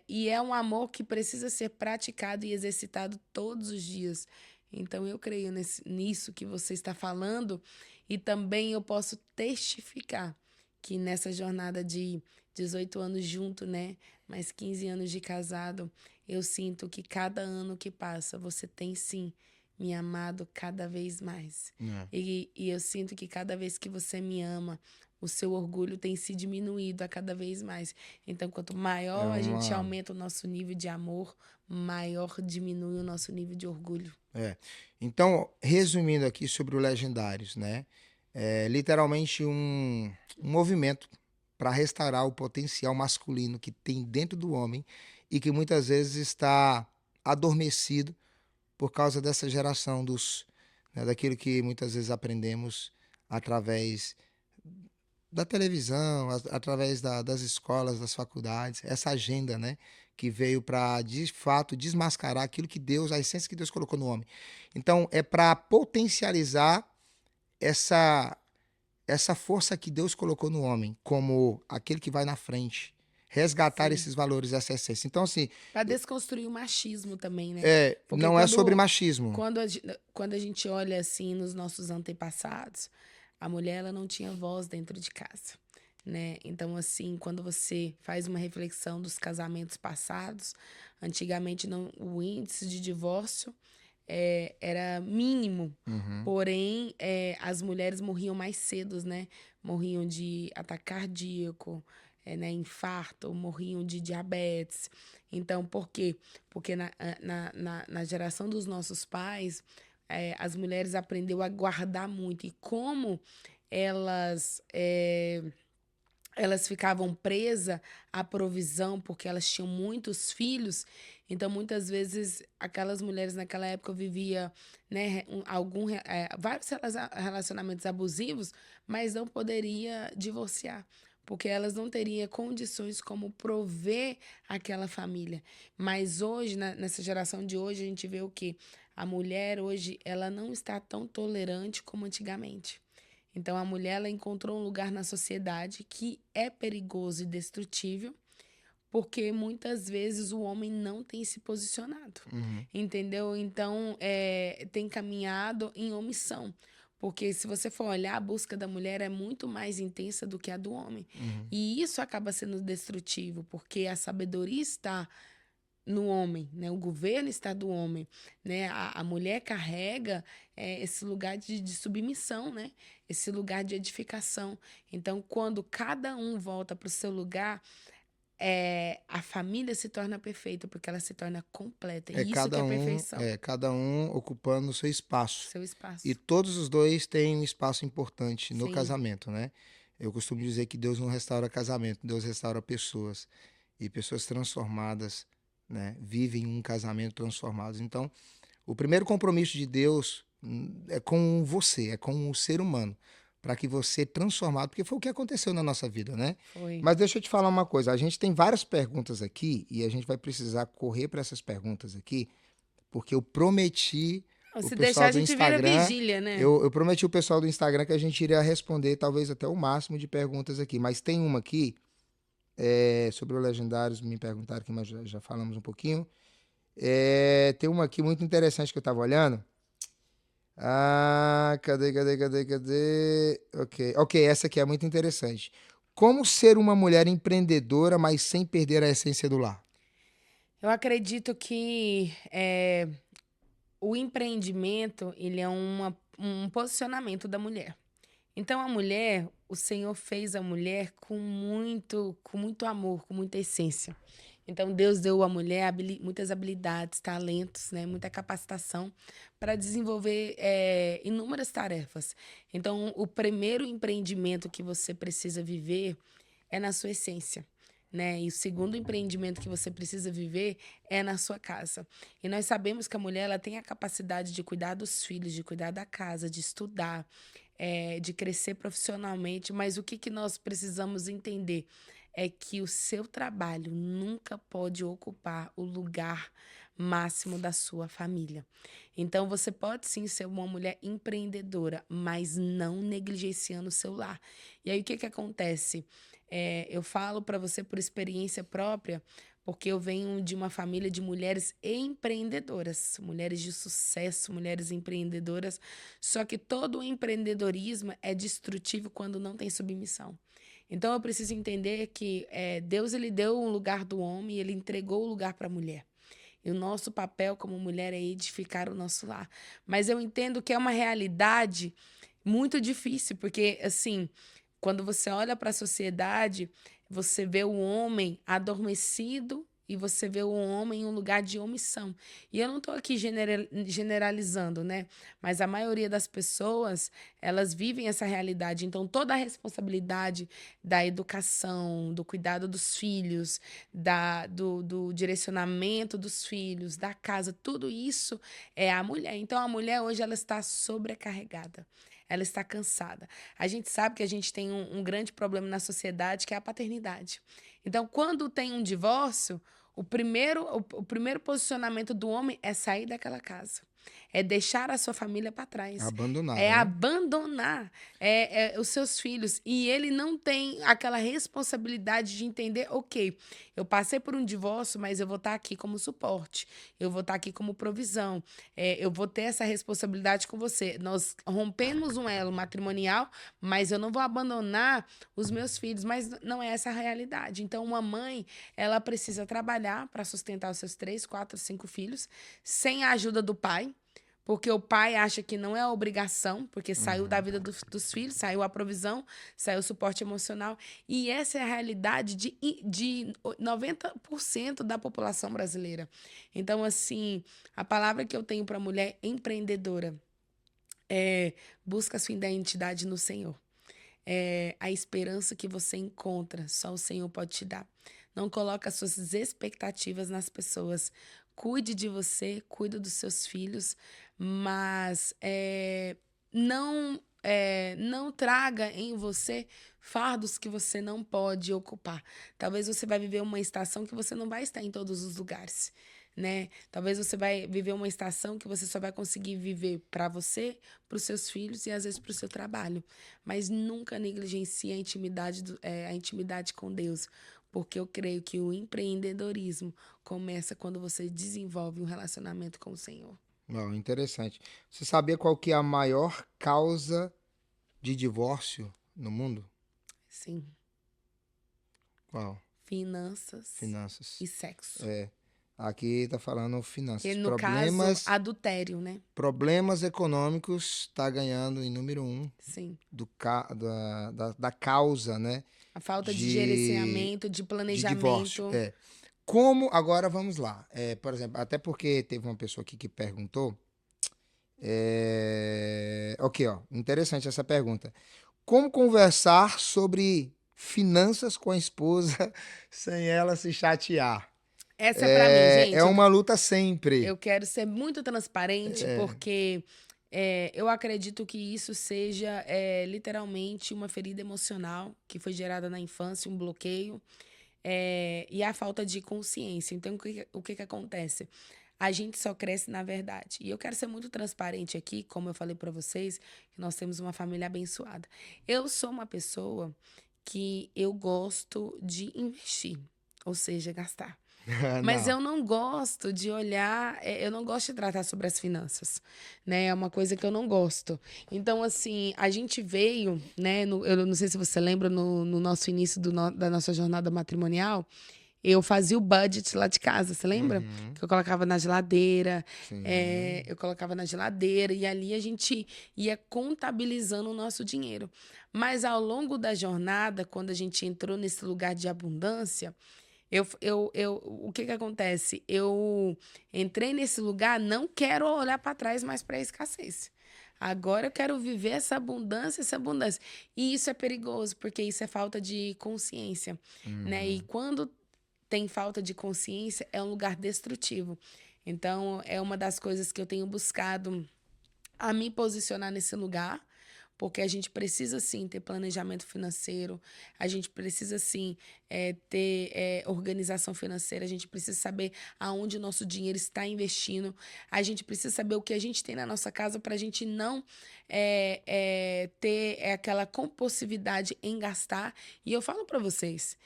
e é um amor que precisa ser praticado e exercitado todos os dias. Então, eu creio nisso que você está falando, e também eu posso testificar que nessa jornada de 18 anos junto, né, mais 15 anos de casado, eu sinto que cada ano que passa, você tem sim me amado cada vez mais. É. E eu sinto que cada vez que você me ama, o seu orgulho tem se diminuído a cada vez mais. Então, quanto É maior a gente uma. aumenta o nosso nível de amor, maior diminui o nosso nível de orgulho. É. Então, resumindo aqui sobre o Legendários, né? É literalmente um movimento para restaurar o potencial masculino que tem dentro do homem e que muitas vezes está adormecido por causa dessa geração né, daquilo que muitas vezes aprendemos através da televisão, através das escolas, das faculdades, essa agenda, né, que veio para de fato desmascarar aquilo que Deus, a essência que Deus colocou no homem. Então, é para potencializar essa essa força que Deus colocou no homem, como aquele que vai na frente, resgatar Sim. esses valores, essa essência. Então, assim, Para desconstruir o machismo também, né? Porque não é sobre machismo. quando a gente olha assim nos nossos antepassados, a mulher ela não tinha voz dentro de casa, né? Então, assim, quando você faz uma reflexão dos casamentos passados, antigamente não, o índice de divórcio era mínimo. Uhum. Porém, as mulheres morriam mais cedo, né? Morriam de ataque cardíaco, né? Infarto, morriam de diabetes. Então, por quê? Porque na geração dos nossos pais, as mulheres aprenderam a guardar muito. E como elas elas ficavam presas à provisão porque elas tinham muitos filhos, então muitas vezes aquelas mulheres naquela época viviam, né, vários relacionamentos abusivos, mas não poderia divorciar, porque elas não teriam condições como prover aquela família. Mas hoje, nessa geração de hoje, a gente vê o quê? A mulher hoje, ela não está tão tolerante como antigamente. Então, a mulher ela encontrou um lugar na sociedade que é perigoso e destrutível, porque muitas vezes o homem não tem se posicionado, Uhum. entendeu? Então, tem caminhado em omissão. Porque se você for olhar, a busca da mulher é muito mais intensa do que a do homem. Uhum. E isso acaba sendo destrutivo, porque a sabedoria está no homem, né? O governo está do homem, né? A mulher carrega esse lugar de submissão, né? Esse lugar de edificação. Então, quando cada um volta para o seu lugar, a família se torna perfeita, porque ela se torna completa. É E isso que é perfeição, cada um ocupando o seu espaço. seu E espaço. todos os dois têm um espaço importante no Sim, casamento, né? Eu costumo dizer que Deus não restaura casamento, Deus restaura pessoas. E pessoas transformadas, né, vivem um casamento transformado. Então, o primeiro compromisso de Deus é com você, é com o ser humano, para que você transformado, porque foi o que aconteceu na nossa vida, né? foi. Mas deixa eu te falar uma coisa, a gente tem várias perguntas aqui e a gente vai precisar correr para essas perguntas aqui, porque eu prometi o Se deixar, pessoal a do gente vira Instagram, vigília, né? eu prometi o pessoal do Instagram que a gente iria responder talvez até o máximo de perguntas aqui, mas tem uma aqui sobre o Legendários, me perguntaram aqui, mas já falamos um pouquinho. Tem uma aqui muito interessante que eu estava olhando. Ah, cadê? Ok, essa aqui é muito interessante. Como ser uma mulher empreendedora, mas sem perder a essência do lar? Eu acredito que o empreendimento, ele é um posicionamento da mulher. Então, a mulher, o Senhor fez a mulher com muito amor, com muita essência. Então, Deus deu à mulher muitas habilidades, talentos, né? Muita capacitação para desenvolver inúmeras tarefas. Então, o primeiro empreendimento que você precisa viver é na sua essência. Né? E o segundo empreendimento que você precisa viver é na sua casa. E nós sabemos que a mulher ela tem a capacidade de cuidar dos filhos, de cuidar da casa, de estudar, de crescer profissionalmente, mas o que nós precisamos entender é que o seu trabalho nunca pode ocupar o lugar máximo da sua família. Então, você pode sim ser uma mulher empreendedora, mas não negligenciando o seu lar. E aí, o que acontece? Eu falo para você por experiência própria, porque eu venho de uma família de mulheres empreendedoras, mulheres de sucesso, mulheres empreendedoras. Só que todo o empreendedorismo é destrutivo quando não tem submissão. Então eu preciso entender que Deus ele deu um lugar do homem e ele entregou o lugar para a mulher. E o nosso papel como mulher é edificar o nosso lar. Mas eu entendo que é uma realidade muito difícil, porque assim, quando você olha para a sociedade, você vê o homem adormecido e você vê o homem em um lugar de omissão. E eu não estou aqui generalizando, né? Mas a maioria das pessoas, elas vivem essa realidade. Então, toda a responsabilidade da educação, do cuidado dos filhos, do direcionamento dos filhos, da casa, tudo isso é a mulher. Então, a mulher hoje ela está sobrecarregada. Ela está cansada. A gente sabe que a gente tem um grande problema na sociedade, que é a paternidade. Então, quando tem um divórcio, o primeiro posicionamento do homem é sair daquela casa. É deixar a sua família para trás. Abandonada, É né? abandonar os seus filhos. E ele não tem aquela responsabilidade de entender, ok, eu passei por um divórcio, mas eu vou estar aqui como suporte. Eu vou estar aqui como provisão. Eu vou ter essa responsabilidade com você. Nós rompemos um elo matrimonial, mas eu não vou abandonar os meus filhos. Mas não é essa a realidade. Então, uma mãe, ela precisa trabalhar para sustentar os seus 3, 4, 5 filhos, sem a ajuda do pai. Porque o pai acha que não é obrigação, porque saiu da Uhum. vida dos filhos, saiu a provisão, saiu o suporte emocional. E essa é a realidade de 90% da população brasileira. Então, assim, a palavra que eu tenho para a mulher empreendedora é: busca a sua identidade no Senhor. A esperança que você encontra, só o Senhor pode te dar. Não coloque as suas expectativas nas pessoas. Cuide de você, cuide dos seus filhos, mas não traga em você fardos que você não pode ocupar. Talvez você vai viver uma estação que você não vai estar em todos os lugares. né? Talvez você vai viver uma estação que você só vai conseguir viver para você, para os seus filhos e às vezes para o seu trabalho. Mas nunca negligencie a intimidade, a intimidade com Deus, porque eu creio que o empreendedorismo começa quando você desenvolve um relacionamento com o Senhor. Bom, interessante. Você sabia qual que é a maior causa de divórcio no mundo? Sim. Qual? Finanças Finanças. e sexo. É. Aqui tá falando Que finanças. no caso, adultério, né? Problemas econômicos tá ganhando em número 1 Sim. da causa, né? A falta de De, gerenciamento, de de divórcio. planejamento. É. Como, agora vamos lá. Por exemplo, até porque teve uma pessoa aqui que perguntou. Ok, ó. Interessante essa pergunta. Como conversar sobre finanças com a esposa sem ela se chatear? Essa é pra mim, É gente. uma luta sempre. Eu quero ser muito transparente, porque eu acredito que isso seja literalmente uma ferida emocional que foi gerada na infância, um bloqueio, e a falta de consciência. Então, o que acontece? A gente só cresce na verdade. E eu quero ser muito transparente aqui, como eu falei pra vocês, que nós temos uma família abençoada. Eu sou uma pessoa que eu gosto de investir, ou seja, gastar. Mas Não. eu não gosto de olhar, eu não gosto de tratar sobre as finanças, né? É uma coisa que eu não gosto. Então, assim, a gente veio, né? Eu não sei se você lembra, no nosso início da nossa jornada matrimonial, eu fazia o budget lá de casa, você lembra? Uhum, Que eu colocava na geladeira, sim. eu colocava na geladeira, e ali a gente ia contabilizando o nosso dinheiro. Mas ao longo da jornada, quando a gente entrou nesse lugar de abundância, o que acontece? Eu entrei nesse lugar, não quero olhar para trás mais para a escassez. Agora eu quero viver essa abundância, essa abundância. E isso é perigoso, porque isso é falta de consciência, né? E Uhum. quando tem falta de consciência, é um lugar destrutivo. Então, é uma das coisas que eu tenho buscado a me posicionar nesse lugar, porque a gente precisa sim ter planejamento financeiro, a gente precisa sim ter organização financeira, a gente precisa saber aonde o nosso dinheiro está investindo, a gente precisa saber o que a gente tem na nossa casa para a gente não ter aquela compulsividade em gastar. E eu falo para vocês,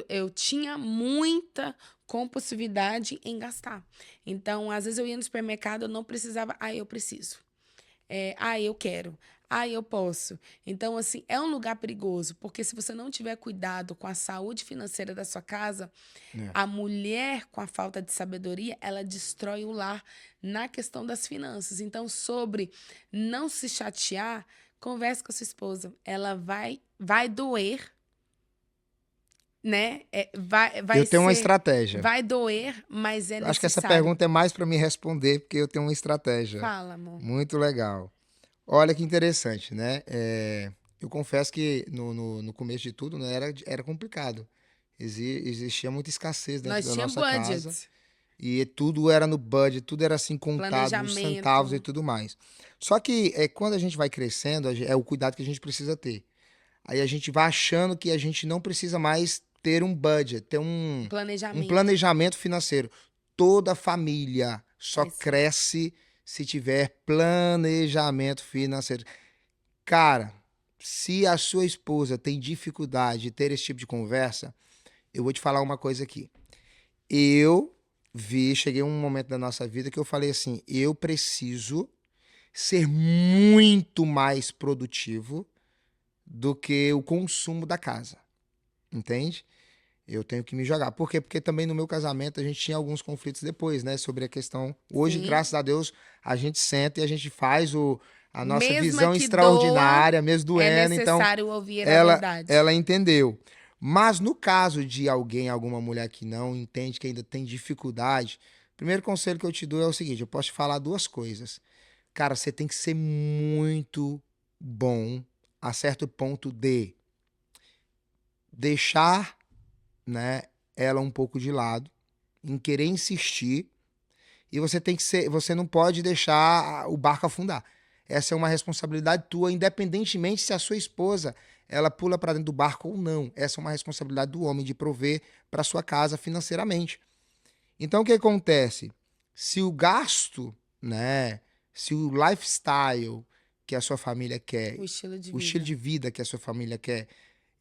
eu tinha muita compulsividade em gastar. Então, às vezes eu ia no supermercado, eu não precisava, eu preciso. Eu quero. Eu posso. Então, assim, é um lugar perigoso, porque se você não tiver cuidado com a saúde financeira da sua casa, É. a mulher com a falta de sabedoria, ela destrói o lar na questão das finanças. Então, sobre não se chatear, converse com a sua esposa. Ela vai doer, né? Vai Eu tenho uma ser, estratégia. vai doer, mas é Eu acho que essa necessário. pergunta é mais para me responder, porque eu tenho uma estratégia Fala, amor. muito legal. Olha que interessante, né? Eu confesso que no começo de tudo, né, era complicado. Existia muita escassez dentro Nós da tínhamos nossa casa. budget, E tudo era no budget, tudo era assim contado nos centavos e planejamento. tudo mais. Só que quando a gente vai crescendo, é o cuidado que a gente precisa ter. Aí a gente vai achando que a gente não precisa mais ter um budget, ter um Planejamento. planejamento financeiro. Toda família só Precisa. cresce se tiver planejamento financeiro. Cara, se a sua esposa tem dificuldade de ter esse tipo de conversa, eu vou te falar uma coisa aqui. Cheguei a um momento da nossa vida que eu falei assim, eu preciso ser muito mais produtivo do que o consumo da casa, entende? Eu tenho que me jogar. Por quê? Porque também no meu casamento a gente tinha alguns conflitos depois, né? Sobre a questão. Hoje, Sim. graças a Deus, a gente senta e a gente faz a nossa Mesma visão que doa, extraordinária, mesmo é doendo. Então, necessário ouvir a ela, verdade. ela entendeu. Mas no caso de alguém, alguma mulher que não entende, que ainda tem dificuldade, o primeiro conselho que eu te dou é o seguinte: eu posso te falar duas coisas. Cara, você tem que ser muito bom a certo ponto de deixar, né, ela um pouco de lado, em querer insistir, e você não pode deixar o barco afundar. Essa é uma responsabilidade tua, independentemente se a sua esposa ela pula para dentro do barco ou não. Essa é uma responsabilidade do homem de prover para sua casa financeiramente. Então, o que acontece? Se o gasto, né? Se o lifestyle que a sua família quer, O estilo de o estilo vida. de vida que a sua família quer,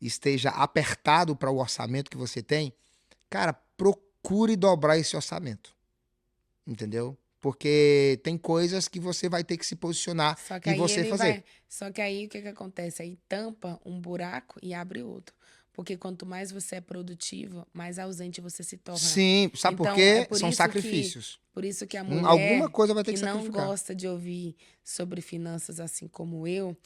esteja apertado para o orçamento que você tem, cara, procure dobrar esse orçamento. Entendeu? Porque tem coisas que você vai ter que se posicionar Só que e aí você ele fazer. vai. Só que aí o que que acontece? Aí tampa um buraco e abre outro. Porque quanto mais você é produtivo, mais ausente você se torna. Sim, sabe por Então, é quê? São sacrifícios. por isso que a Alguma mulher coisa vai ter que que não sacrificar. gosta de ouvir sobre finanças assim como eu,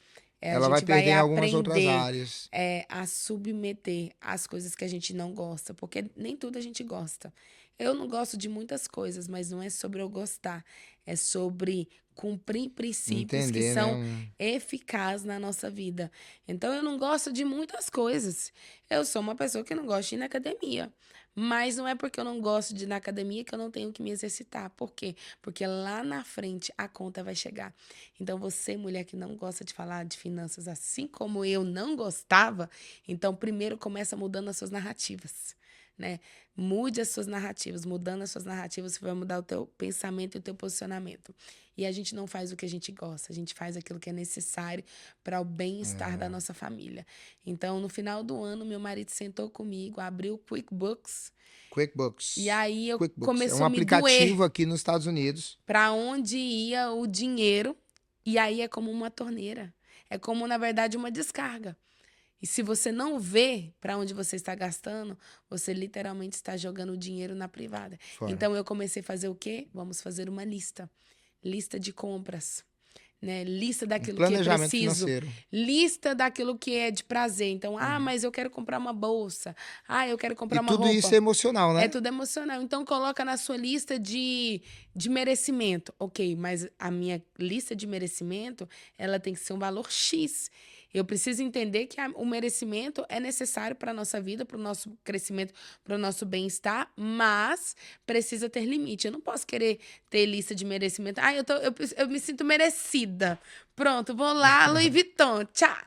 a Ela vai gente vai perder em algumas outras aprender áreas. a submeter as coisas que a gente não gosta, porque nem tudo a gente gosta. Eu não gosto de muitas coisas, mas não é sobre eu gostar, é sobre cumprir princípios que Entender, né? são eficazes na nossa vida. Então, eu não gosto de muitas coisas. Eu sou uma pessoa que não gosta de ir na academia. Mas não é porque eu não gosto de ir na academia que eu não tenho que me exercitar. Por quê? Porque lá na frente a conta vai chegar. Então, você, mulher que não gosta de falar de finanças assim como eu não gostava, então primeiro começa mudando as suas narrativas, né? Mude as suas narrativas. Mudando as suas narrativas, você vai mudar o teu pensamento e o teu posicionamento. E a gente não faz o que a gente gosta, a gente faz aquilo que é necessário para o bem-estar da nossa família. Então, no final do ano, meu marido sentou comigo, abriu o QuickBooks, e QuickBooks. aí eu QuickBooks é um começou a me doer aplicativo aqui nos Estados Unidos. para onde ia o dinheiro. E aí é como uma torneira. É como, na verdade, uma descarga. E se você não vê para onde você está gastando, você literalmente está jogando o dinheiro na privada. Fora. Então eu comecei a fazer o quê? Vamos fazer uma lista. Lista de compras, né? Lista Um daquilo que é planejamento preciso, financeiro. lista daquilo que é de prazer. Então, mas eu quero comprar uma bolsa. Eu quero E comprar uma tudo isso roupa. é emocional, É né? tudo emocional. Então, coloca na sua lista de merecimento. Ok, mas a minha lista de merecimento, ela tem que ser um valor X. Eu preciso entender que o merecimento é necessário para a nossa vida, para o nosso crescimento, para o nosso bem-estar, mas precisa ter limite. Eu não posso querer ter lista de merecimento. Eu me sinto merecida. Pronto, vou lá, Louis Vuitton, tchau.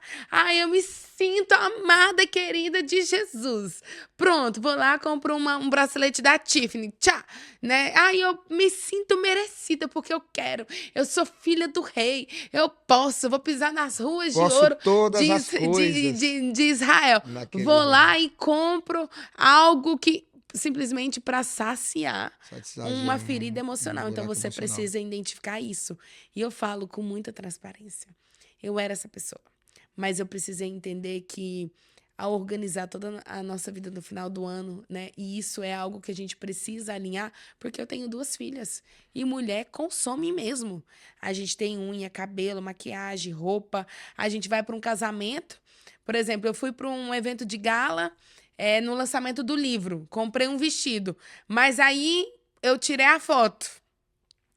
Eu me sinto amada, querida de Jesus. Pronto, vou lá, compro um bracelete da Tiffany, tchau, né? Eu me sinto merecida porque eu quero. Eu sou filha do rei, eu posso, vou pisar nas ruas de Posso ouro todas as coisas de Israel. naquele Vou lugar. lá e compro algo que simplesmente para saciar Satisfazer uma ferida um emocional. Então buraco você emocional. precisa identificar isso. E eu falo com muita transparência. Eu era essa pessoa, mas eu precisei entender que ao organizar toda a nossa vida no final do ano, né? E isso é algo que a gente precisa alinhar, porque eu tenho 2 filhas e mulher consome mesmo. A gente tem unha, cabelo, maquiagem, roupa. A gente vai para um casamento. Por exemplo, eu fui para um evento de gala, no lançamento do livro. Comprei um vestido, mas aí eu tirei a foto.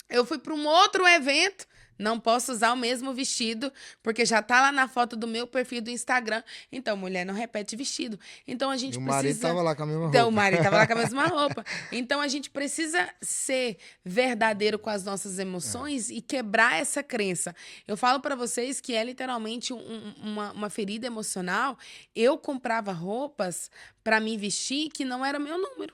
Eu fui para um outro evento, não posso usar o mesmo vestido, porque já tá lá na foto do meu perfil do Instagram. Então, mulher não repete vestido. Então, a E gente o marido precisa. tava lá com a mesma Então, o roupa. marido tava lá com a mesma roupa. Então, a gente precisa ser verdadeiro com as nossas É. emoções e quebrar essa crença. Eu falo para vocês que é literalmente uma ferida emocional. Eu comprava roupas para me vestir que não era meu número.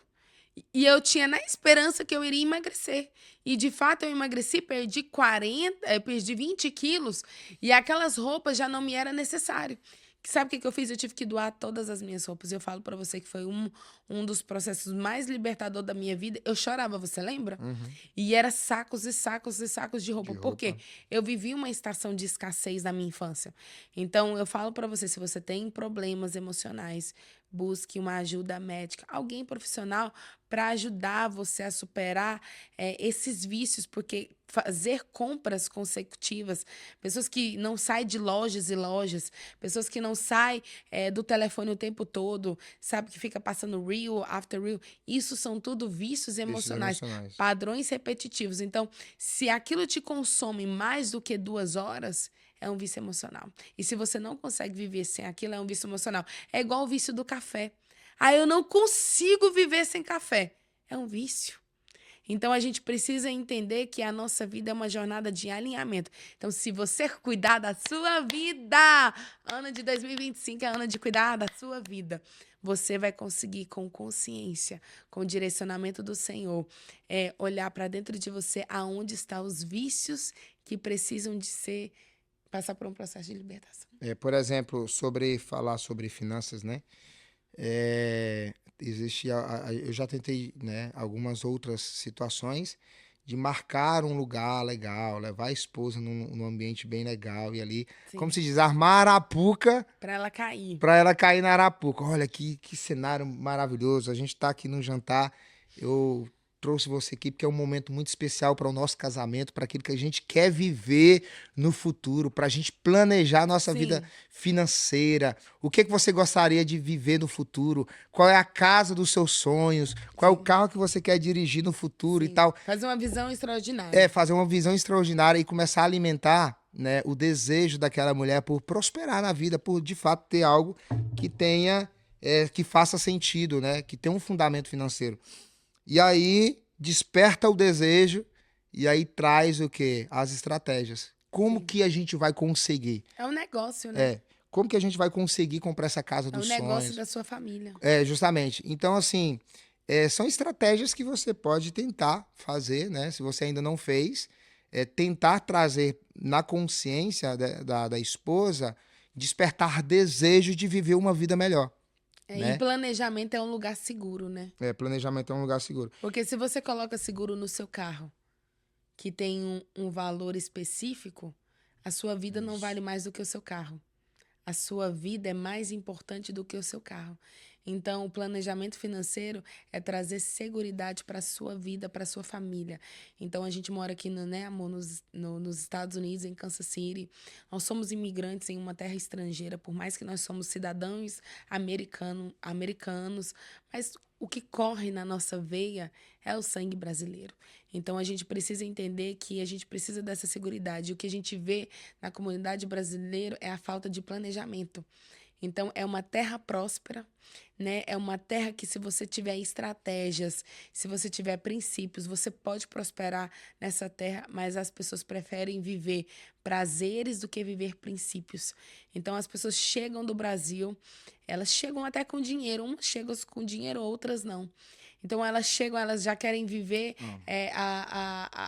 E eu tinha na esperança que eu iria emagrecer. E, de fato, eu emagreci, perdi 20 quilos. E aquelas roupas já não me era necessário. Sabe o que eu fiz? Eu tive que doar todas as minhas roupas. Eu falo pra você que foi um dos processos mais libertador da minha vida. Eu chorava, você lembra? E era sacos e sacos e sacos de roupa. De Por quê? roupa. Eu vivi uma estação de escassez na minha infância. Então, eu falo pra você, se você tem problemas emocionais, busque uma ajuda médica, alguém profissional para ajudar você a superar esses vícios, porque fazer compras consecutivas, pessoas que não saem de lojas e lojas, pessoas que não saem do telefone o tempo todo, sabe, que fica passando reel after reel, isso são tudo vícios Vícios emocionais, emocionais. padrões repetitivos. Então, se aquilo te consome mais do que 2 horas, é um vício emocional. E se você não consegue viver sem aquilo, é um vício emocional. É igual o vício do café. Eu não consigo viver sem café. É um vício. Então, a gente precisa entender que a nossa vida é uma jornada de alinhamento. Então, se você cuidar da sua vida, ano de 2025 é ano de cuidar da sua vida. você vai conseguir, com consciência, com o direcionamento do Senhor, olhar para dentro de você aonde estão os vícios que precisam de passar por um processo de libertação. Por exemplo, falar sobre finanças, né? Existe, eu já tentei, né, algumas outras situações de marcar um lugar legal, levar a esposa num ambiente bem legal e ali, como Sim. se diz, armar a arapuca Para ela cair. para ela cair na arapuca. Olha que cenário maravilhoso. A gente está aqui no jantar. Eu trouxe você aqui porque é um momento muito especial para o nosso casamento, para aquilo que a gente quer viver no futuro, para a gente planejar a nossa vida Sim. financeira. O que você gostaria de viver no futuro? Qual é a casa dos seus sonhos? Qual é o Sim. carro que você quer dirigir no futuro e Sim. tal? Fazer uma visão extraordinária. Fazer uma visão extraordinária e começar a alimentar, né, o desejo daquela mulher por prosperar na vida, por de fato ter algo que tenha, que faça sentido, né, que tenha um fundamento financeiro. E aí desperta o desejo e aí traz o quê? As estratégias. Como Sim. que a gente vai conseguir? É um negócio, né? Como que a gente vai conseguir comprar essa casa É um dos negócio sonhos? da sua família. Justamente. Então, assim, são estratégias que você pode tentar fazer, né? Se você ainda não fez, tentar trazer na consciência da esposa, despertar desejo de viver uma vida melhor, E né? planejamento é um lugar seguro, né? Planejamento é um lugar seguro. Porque se você coloca seguro no seu carro, que tem um valor específico, a sua vida não vale mais do que o seu carro. A sua vida é mais importante do que o seu carro. Então, o planejamento financeiro é trazer seguridade para a sua vida, para a sua família. Então, a gente mora aqui, né, amor, nos Estados Unidos, em Kansas City. Nós somos imigrantes em uma terra estrangeira, por mais que nós somos cidadãos americanos, mas o que corre na nossa veia é o sangue brasileiro. Então, a gente precisa entender que a gente precisa dessa seguridade. O que a gente vê na comunidade brasileira é a falta de planejamento. Então, é uma terra próspera, né? É uma terra que, se você tiver estratégias, se você tiver princípios, você pode prosperar nessa terra, mas as pessoas preferem viver prazeres do que viver princípios. Então, as pessoas chegam do Brasil, elas chegam até com dinheiro, umas chegam com dinheiro, outras não. Então, elas chegam, elas já querem viver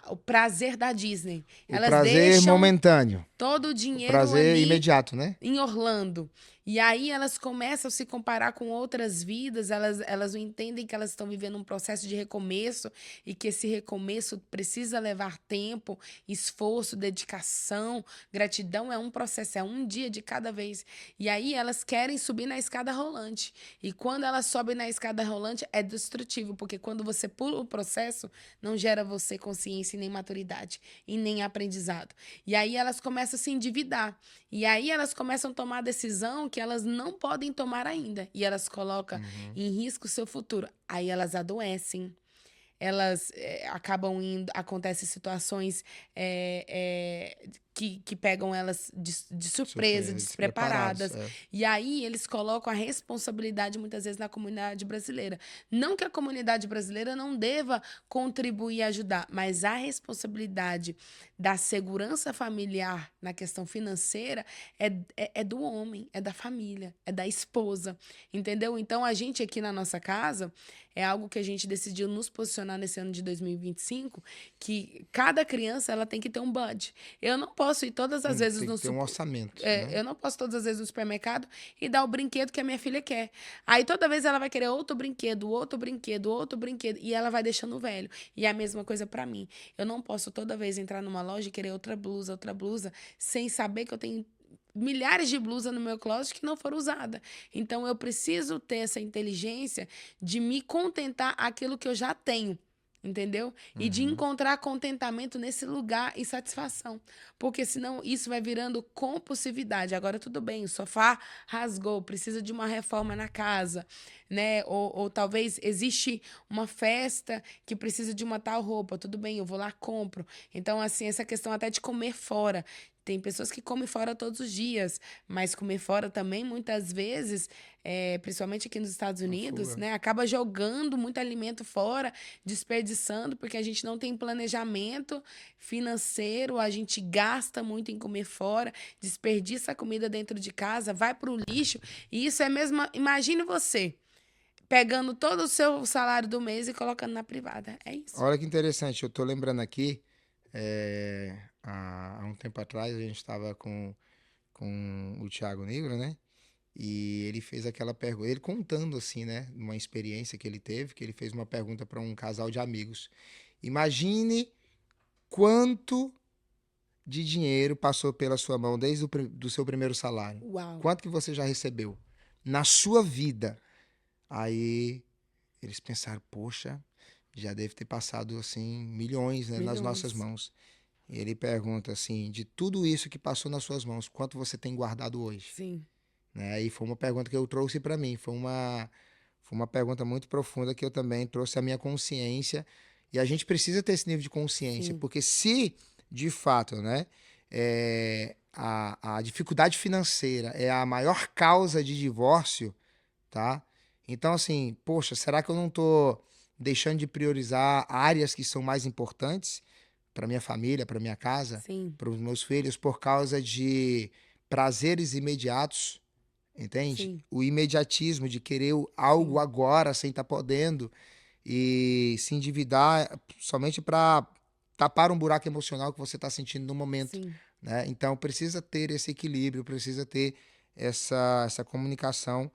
o prazer da Disney. O Elas prazer deixam momentâneo. todo o O dinheiro prazer ali imediato, né? em Orlando. E aí elas começam a se comparar com outras vidas, elas não entendem que elas estão vivendo um processo de recomeço e que esse recomeço precisa levar tempo, esforço, dedicação, gratidão. É um processo, é um dia de cada vez. E aí elas querem subir na escada rolante. E quando elas sobem na escada rolante é destrutivo, porque quando você pula o processo, não gera você consciência e nem maturidade e nem aprendizado. E aí elas começam a se endividar. E aí elas começam a tomar a decisão que elas não podem tomar ainda. E elas colocam em risco o seu futuro. Aí elas adoecem. Elas acabam indo... Acontecem situações que pegam elas de surpresa, despreparadas. E aí eles colocam a responsabilidade, muitas vezes, na comunidade brasileira. Não que a comunidade brasileira não deva contribuir e ajudar, mas a responsabilidade da segurança familiar na questão financeira é do homem, é da família, é da esposa, entendeu? Então, a gente aqui na nossa casa, é algo que a gente decidiu nos posicionar nesse ano de 2025, que cada criança ela tem que ter um budget. Eu não posso ir todas as vezes tem que ter um orçamento, né? Eu não posso todas as vezes no supermercado e dar o brinquedo que a minha filha quer. Aí toda vez ela vai querer outro brinquedo, outro brinquedo, outro brinquedo, e ela vai deixando o velho. E é a mesma coisa pra mim. Eu não posso toda vez entrar numa loja e querer outra blusa, sem saber que eu tenho milhares de blusas no meu closet que não foram usadas. Então, eu preciso ter essa inteligência de me contentar aquilo que eu já tenho. Entendeu? E de encontrar contentamento nesse lugar e satisfação. Porque senão isso vai virando compulsividade. Agora, tudo bem, o sofá rasgou, precisa de uma reforma na casa, né? Ou talvez existe uma festa que precisa de uma tal roupa. Tudo bem, eu vou lá, compro. Então, assim, essa questão até de comer fora. Tem pessoas que comem fora todos os dias, mas comer fora também, muitas vezes, principalmente aqui nos Estados Unidos, né, acaba jogando muito alimento fora, desperdiçando, porque a gente não tem planejamento financeiro, a gente gasta muito em comer fora, desperdiça a comida dentro de casa, vai para o lixo, e isso é mesmo... Imagine você pegando todo o seu salário do mês e colocando na privada. É isso. Olha que interessante, eu tô lembrando aqui, há um tempo atrás a gente estava com o Thiago Negro, né? E ele fez aquela pergunta, ele contando assim, né, uma experiência que ele teve, que ele fez uma pergunta para um casal de amigos. Imagine quanto de dinheiro passou pela sua mão desde do seu primeiro salário. Uau. Quanto que você já recebeu na sua vida? Aí eles pensaram, poxa, já deve ter passado assim milhões, né, nas nossas Milhões. mãos. E ele pergunta assim, de tudo isso que passou nas suas mãos, quanto você tem guardado hoje? Sim. Né? E foi uma pergunta que eu trouxe para mim, foi uma pergunta muito profunda que eu também trouxe à minha consciência. E a gente precisa ter esse nível de consciência, Sim. porque se de fato, né, a dificuldade financeira é a maior causa de divórcio, tá? Então, assim, poxa, será que eu não estou deixando de priorizar áreas que são mais importantes para minha família, para minha casa, Sim. para os meus filhos, por causa de prazeres imediatos? Entende? Sim. O imediatismo de querer algo Sim. agora sem estar podendo e se endividar somente para tapar um buraco emocional que você está sentindo no momento, Sim. né? Então precisa ter esse equilíbrio, precisa ter essa comunicação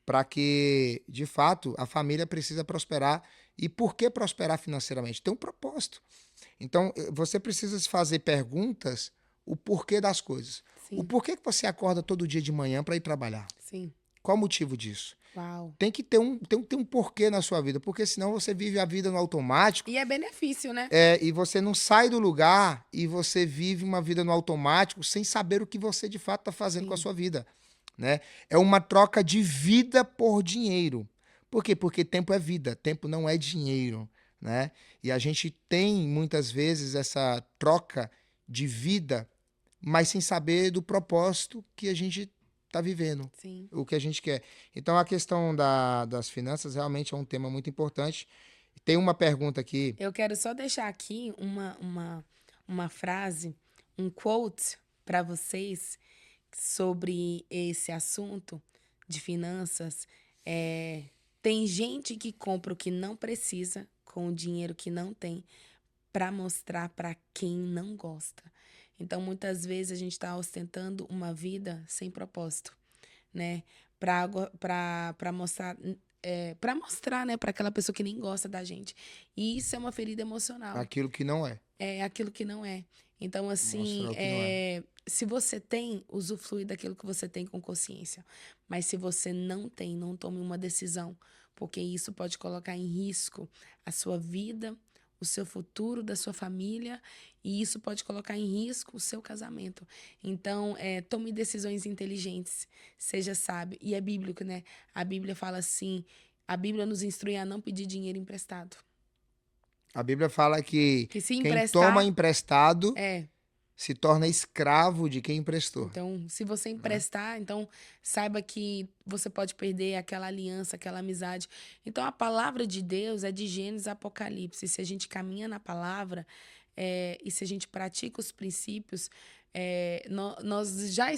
para que, de fato, a família precisa prosperar. E por que prosperar financeiramente? Tem um propósito. Então, você precisa se fazer perguntas, o porquê das coisas. O Sim. porquê que você acorda todo dia de manhã para ir trabalhar? Sim. Qual o motivo disso? Uau. Tem que ter um porquê na sua vida, porque senão você vive a vida no automático, E é benefício, né? e você não sai do lugar e você vive uma vida no automático sem saber o que você de fato está fazendo com a Sim. sua vida, né? É uma troca de vida por dinheiro. Por quê? Porque tempo é vida, tempo não é dinheiro, né? E a gente tem muitas vezes essa troca de vida, mas sem saber do propósito que a gente está vivendo, Sim. o que a gente quer. Então a questão das finanças realmente é um tema muito importante. Tem uma pergunta aqui. Eu quero só deixar aqui uma frase, um quote para vocês sobre esse assunto de finanças. Tem gente que compra o que não precisa com o dinheiro que não tem para mostrar para quem não gosta. Então, muitas vezes a gente está ostentando uma vida sem propósito, né? Para mostrar, para mostrar, né, para aquela pessoa que nem gosta da gente. E isso é uma ferida emocional. Aquilo que não é. É aquilo que não é. Então, assim, Mostrar o que não é. se você tem, usufrui daquilo que você tem com consciência. Mas se você não tem, não tome uma decisão, porque isso pode colocar em risco a sua vida, o seu futuro, da sua família, e isso pode colocar em risco o seu casamento. Então, tome decisões inteligentes, seja sábio. E é bíblico, né? A Bíblia fala assim, a Bíblia nos instrui a não pedir dinheiro emprestado. A Bíblia fala que Que se quem toma emprestar, emprestado é... se torna escravo de quem emprestou. Então, se você Né? emprestar, então saiba que você pode perder aquela aliança, aquela amizade. Então, a palavra de Deus é de Gênesis a Apocalipse. Se a gente caminha na palavra e se a gente pratica os princípios, nós já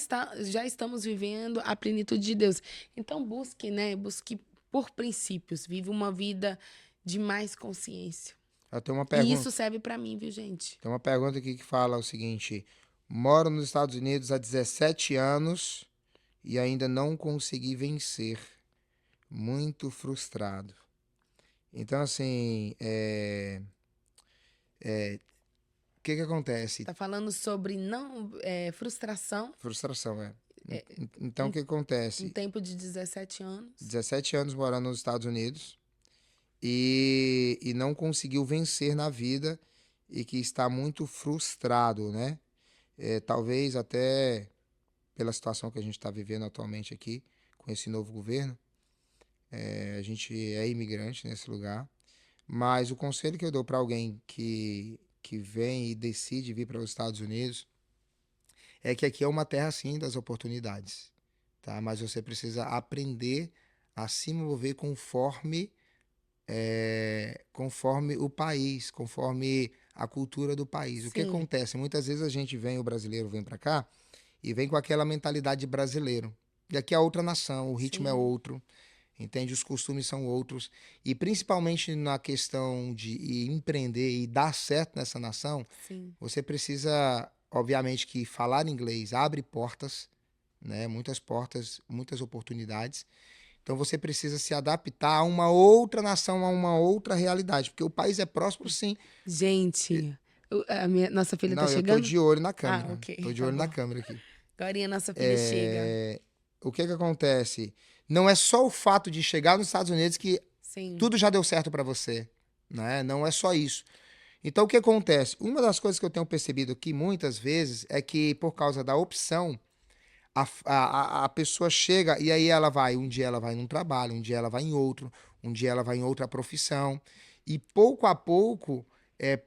estamos vivendo a plenitude de Deus. Então, busque, né? Busque por princípios. Vive uma vida de mais consciência. Eu tenho uma E pergunta. isso serve para mim, viu, gente? Tem uma pergunta aqui que fala o seguinte: moro nos Estados Unidos há 17 anos e ainda não consegui vencer. Muito frustrado. Então, assim, o que acontece? Tá falando sobre frustração. Frustração, é. É, Então, o que um acontece? tempo de 17 anos. 17 anos morando nos Estados Unidos e não conseguiu vencer na vida e que está muito frustrado, né? Talvez até pela situação que a gente está vivendo atualmente aqui, com esse novo governo. A gente é imigrante nesse lugar. Mas o conselho que eu dou para alguém que vem e decide vir para os Estados Unidos é que aqui é uma terra, sim, das oportunidades, tá? Mas você precisa aprender a se mover conforme o país, conforme a cultura do país. O que Sim, acontece? Muitas vezes o brasileiro vem para cá e vem com aquela mentalidade de brasileiro. E aqui é outra nação, o ritmo é sim, outro. entende? Os costumes são outros. E principalmente na questão de empreender e dar certo nessa nação, Sim. você precisa, obviamente, que falar inglês abre portas, né? Muitas portas, muitas oportunidades. Então você precisa se adaptar a uma outra nação, a uma outra realidade, porque o país é próspero, sim. Gente, nossa filha tá Não, eu tô chegando? de olho na Ah, câmera. Tô ok, de tá olho na bom. câmera aqui. Agorinha nossa filha chega. É, o que que acontece? Não é só o fato de chegar nos Estados Unidos que Sim, tudo já deu certo para você, né? Não é só isso. Então, o que acontece? Uma das coisas que eu tenho percebido aqui muitas vezes é que, por causa da opção, a pessoa chega e aí ela vai, um dia ela vai num trabalho, um dia ela vai em outro, um dia ela vai em outra profissão, e pouco a pouco,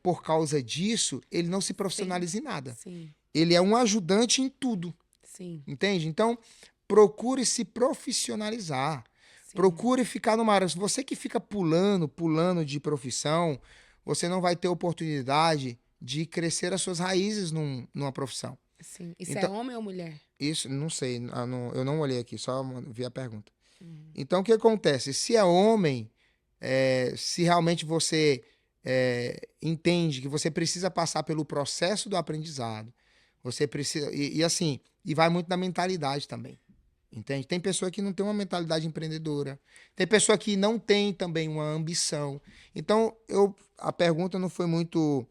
por causa disso, ele não se sim, profissionaliza em nada. sim, Ele é um ajudante em tudo. sim, Entende? Então, procure se profissionalizar. sim, Procure ficar numa área. Se você que fica pulando, pulando de profissão, você não vai ter oportunidade de crescer as suas raízes numa profissão. sim. Isso é Então, homem ou mulher? isso, não sei, eu não olhei aqui, só vi a pergunta. Uhum. Então, o que acontece? Se é homem, se realmente você entende que você precisa passar pelo processo do aprendizado, você precisa. E assim, e vai muito da mentalidade também. Entende? Tem pessoa que não tem uma mentalidade empreendedora. Tem pessoa que não tem também uma ambição. Então, a pergunta não foi muito.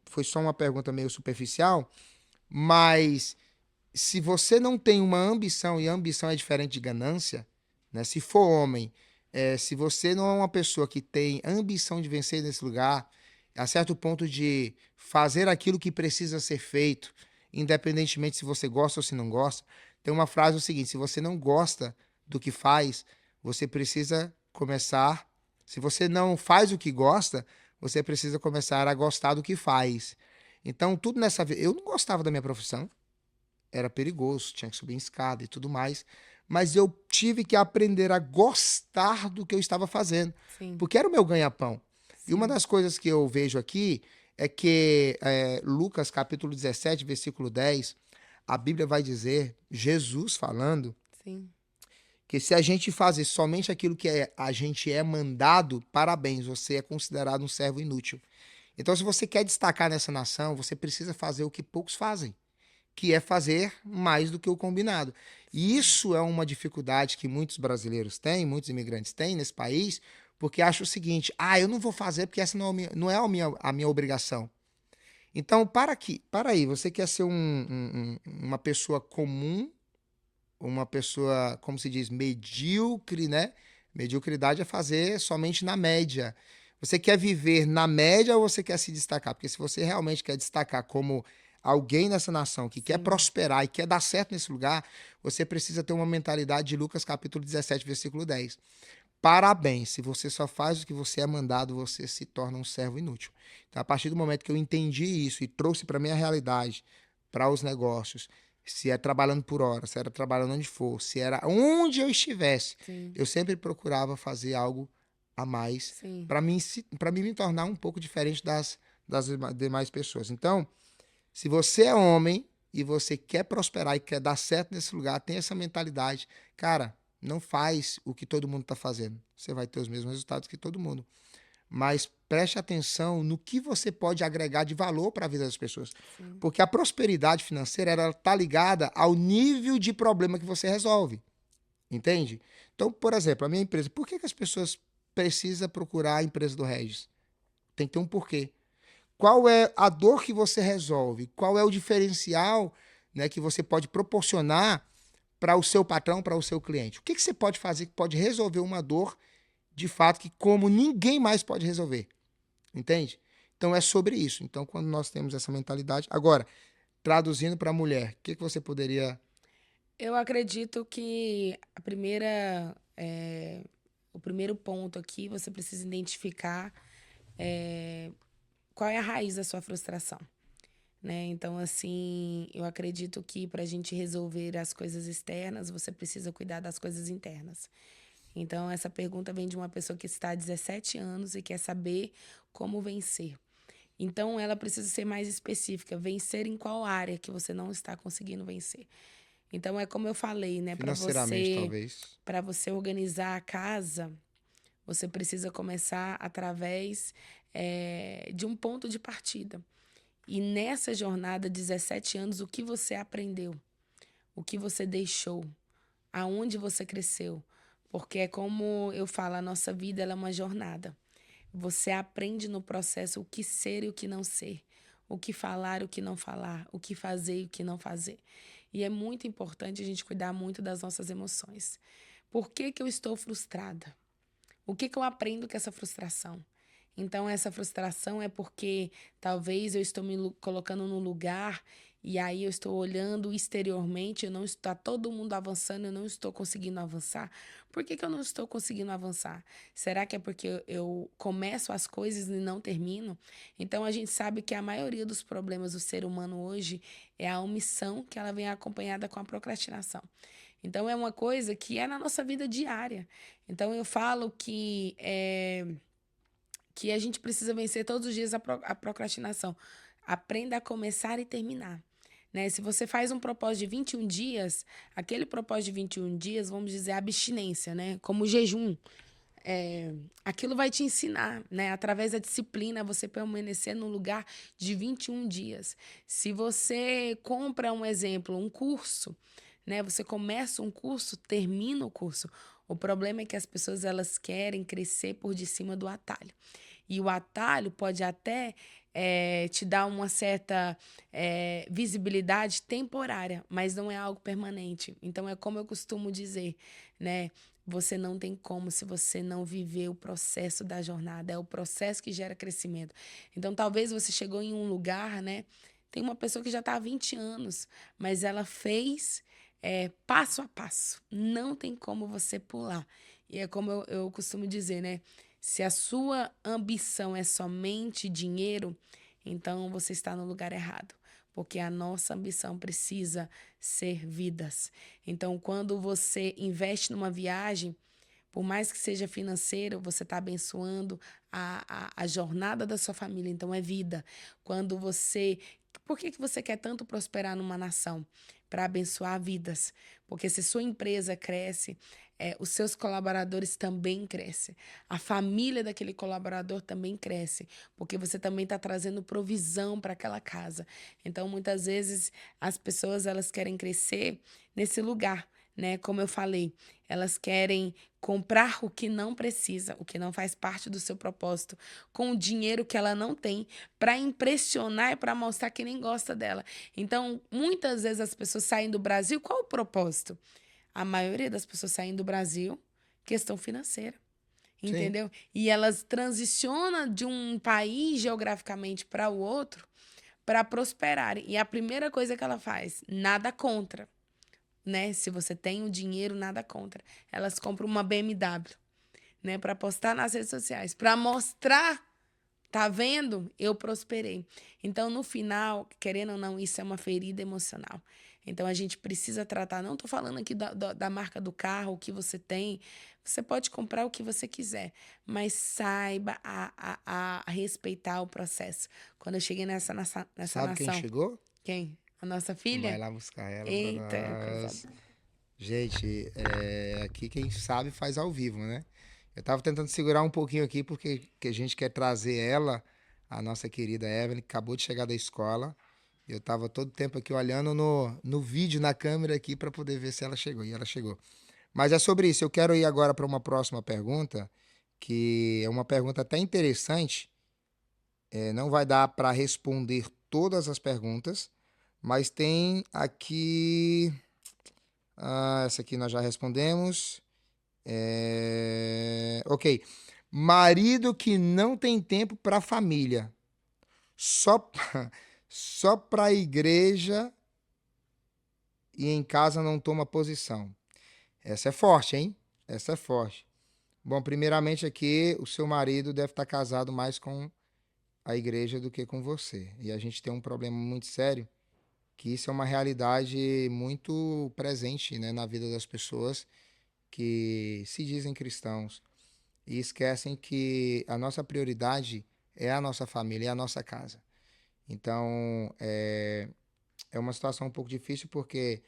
Foi só uma pergunta meio superficial, mas se você não tem uma ambição, e a ambição é diferente de ganância, né? Se for homem, se você não é uma pessoa que tem ambição de vencer nesse lugar, a certo ponto de fazer aquilo que precisa ser feito, independentemente se você gosta ou se não gosta, tem uma frase o seguinte: se você não gosta do que faz, você precisa começar. Se você não faz o que gosta, você precisa começar a gostar do que faz. Então, tudo nessa vida. Eu não gostava da minha profissão, era perigoso, tinha que subir em escada e tudo mais. Mas eu tive que aprender a gostar do que eu estava fazendo, Sim, porque era o meu ganha-pão. E uma sim, das coisas que eu vejo aqui é que Lucas capítulo 17, versículo 10, a Bíblia vai dizer, Jesus falando, sim, que se a gente fazer somente aquilo que a gente é mandado, parabéns, você é considerado um servo inútil. Então, se você quer destacar nessa nação, você precisa fazer o que poucos fazem, que é fazer mais do que o combinado. E sim, isso é uma dificuldade que muitos brasileiros têm, muitos imigrantes têm nesse país, porque acham o seguinte: ah, eu não vou fazer porque essa não é a minha obrigação. Então, para aí, você quer ser uma pessoa comum, uma pessoa, como se diz, medíocre, né? Mediocridade é fazer somente na média. Você quer viver na média ou você quer se destacar? Porque se você realmente quer destacar como alguém nessa nação que quer sim, prosperar e quer dar certo nesse lugar, você precisa ter uma mentalidade de Lucas capítulo 17, versículo 10. Parabéns, se você só faz o que você é mandado, você se torna um servo inútil. Então, a partir do momento que eu entendi isso e trouxe para a minha realidade, para os negócios, se é trabalhando por hora, se era trabalhando onde for, se era onde eu estivesse, sim, eu sempre procurava fazer algo a mais sim, para mim me tornar um pouco diferente das demais pessoas. Então, se você é homem e você quer prosperar e quer dar certo nesse lugar, tem essa mentalidade, cara, não faz o que todo mundo está fazendo. Você vai ter os mesmos resultados que todo mundo. Mas preste atenção no que você pode agregar de valor para a vida das pessoas. sim, Porque a prosperidade financeira ela está ligada ao nível de problema que você resolve. Entende? Então, por exemplo, a minha empresa, por que as pessoas precisam procurar a empresa do Regis? Tem que ter um porquê. Qual é a dor que você resolve? Qual é o diferencial, né, que você pode proporcionar para o seu patrão, para o seu cliente? O que você pode fazer que pode resolver uma dor de fato que como ninguém mais pode resolver? Entende? Então é sobre isso. Então, quando nós temos essa mentalidade. Agora, traduzindo para a mulher, o que você poderia. Eu acredito que o primeiro ponto aqui, você precisa identificar qual é a raiz da sua frustração, né? Então, assim, eu acredito que para a gente resolver as coisas externas, você precisa cuidar das coisas internas. Então, essa pergunta vem de uma pessoa que está há 17 anos e quer saber como vencer. Então, ela precisa ser mais específica, vencer em qual área que você não está conseguindo vencer. Então, é como eu falei, né? Financeiramente, talvez. Para você organizar a casa, você precisa começar através de um ponto de partida. E nessa jornada, 17 anos, o que você aprendeu? O que você deixou? Aonde você cresceu? Porque é como eu falo, a nossa vida ela é uma jornada. Você aprende no processo o que ser e o que não ser, o que falar e o que não falar, o que fazer e o que não fazer. E é muito importante a gente cuidar muito das nossas emoções. Por que que eu estou frustrada? O que que eu aprendo com essa frustração? Então, essa frustração é porque talvez eu estou colocando num lugar e aí eu estou olhando exteriormente, eu não está todo mundo avançando, eu não estou conseguindo avançar. Por que que eu não estou conseguindo avançar? Será que é porque eu começo as coisas e não termino? Então, a gente sabe que a maioria dos problemas do ser humano hoje é a omissão que ela vem acompanhada com a procrastinação. Então, é uma coisa que é na nossa vida diária. Então, eu falo que a gente precisa vencer todos os dias a procrastinação. Aprenda a começar e terminar. Né? Se você faz um propósito de 21 dias, aquele propósito de 21 dias, vamos dizer, abstinência, né? Como jejum. Aquilo vai te ensinar, né? Através da disciplina, você permanecer no lugar de 21 dias. Se você compra, um exemplo, um curso, né? Você começa um curso, termina o curso. O problema é que as pessoas elas querem crescer por de cima do atalho. E o atalho pode até te dar uma certa visibilidade temporária, mas não é algo permanente. Então, é como eu costumo dizer, né? Você não tem como se você não viver o processo da jornada. É o processo que gera crescimento. Então, talvez você chegou em um lugar, né? Tem uma pessoa que já está há 20 anos, mas ela fez passo a passo. Não tem como você pular. E é como eu costumo dizer, né? Se a sua ambição é somente dinheiro, então você está no lugar errado. Porque a nossa ambição precisa ser vidas. Então, quando você investe numa viagem, por mais que seja financeiro, você está abençoando a jornada da sua família. Então, é vida. Quando você. Por que você quer tanto prosperar numa nação? Para abençoar vidas. Porque se sua empresa cresce, os seus colaboradores também crescem. A família daquele colaborador também cresce. Porque você também está trazendo provisão para aquela casa. Então, muitas vezes, as pessoas elas querem crescer nesse lugar. Né? Como eu falei, elas querem comprar o que não precisa, o que não faz parte do seu propósito, com o dinheiro que ela não tem, para impressionar e para mostrar que nem gosta dela. Então, muitas vezes as pessoas saem do Brasil, qual o propósito? A maioria das pessoas saem do Brasil, questão financeira. Sim. Entendeu? E elas transicionam de um país geograficamente para o outro para prosperarem. E a primeira coisa que ela faz, nada contra, né? Se você tem o dinheiro, nada contra. Elas compram uma BMW, né? Para postar nas redes sociais, para mostrar, tá vendo? Eu prosperei. Então, no final, querendo ou não, isso é uma ferida emocional. Então, a gente precisa tratar. Não estou falando aqui da marca do carro, o que você tem. Você pode comprar o que você quiser, mas saiba a respeitar o processo. Quando eu cheguei nessa Sabe quem nação, chegou? quem? A nossa Vai filha? lá buscar ela para Eita, coisa nós. boa. Gente, aqui quem sabe faz ao vivo, né? Eu tava tentando segurar um pouquinho aqui porque que a gente quer trazer ela, a nossa querida Evelyn, que acabou de chegar da escola. Eu tava todo o tempo aqui olhando no vídeo, na câmera aqui, para poder ver se ela chegou. E ela chegou. Mas é sobre isso. Eu quero ir agora para uma próxima pergunta, que é uma pergunta até interessante. Não vai dar para responder todas as perguntas, mas tem aqui. Essa aqui nós já respondemos. Ok. Marido que não tem tempo para a família, só, só para a igreja e em casa não toma posição. Essa é forte, hein? Essa é forte. Bom, primeiramente aqui, o seu marido deve estar casado mais com a igreja do que com você. E a gente tem um problema muito sério, que isso é uma realidade muito presente, né, na vida das pessoas que se dizem cristãos e esquecem que a nossa prioridade é a nossa família, é a nossa casa. Então, é uma situação um pouco difícil porque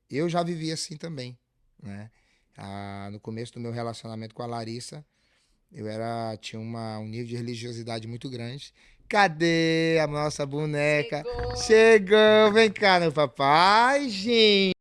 Eu já vivi assim também, né? No começo do meu relacionamento com a Larissa, tinha um nível de religiosidade muito grande. Cadê a nossa boneca? Chegou! Chegou! Vem cá, meu papai, gente!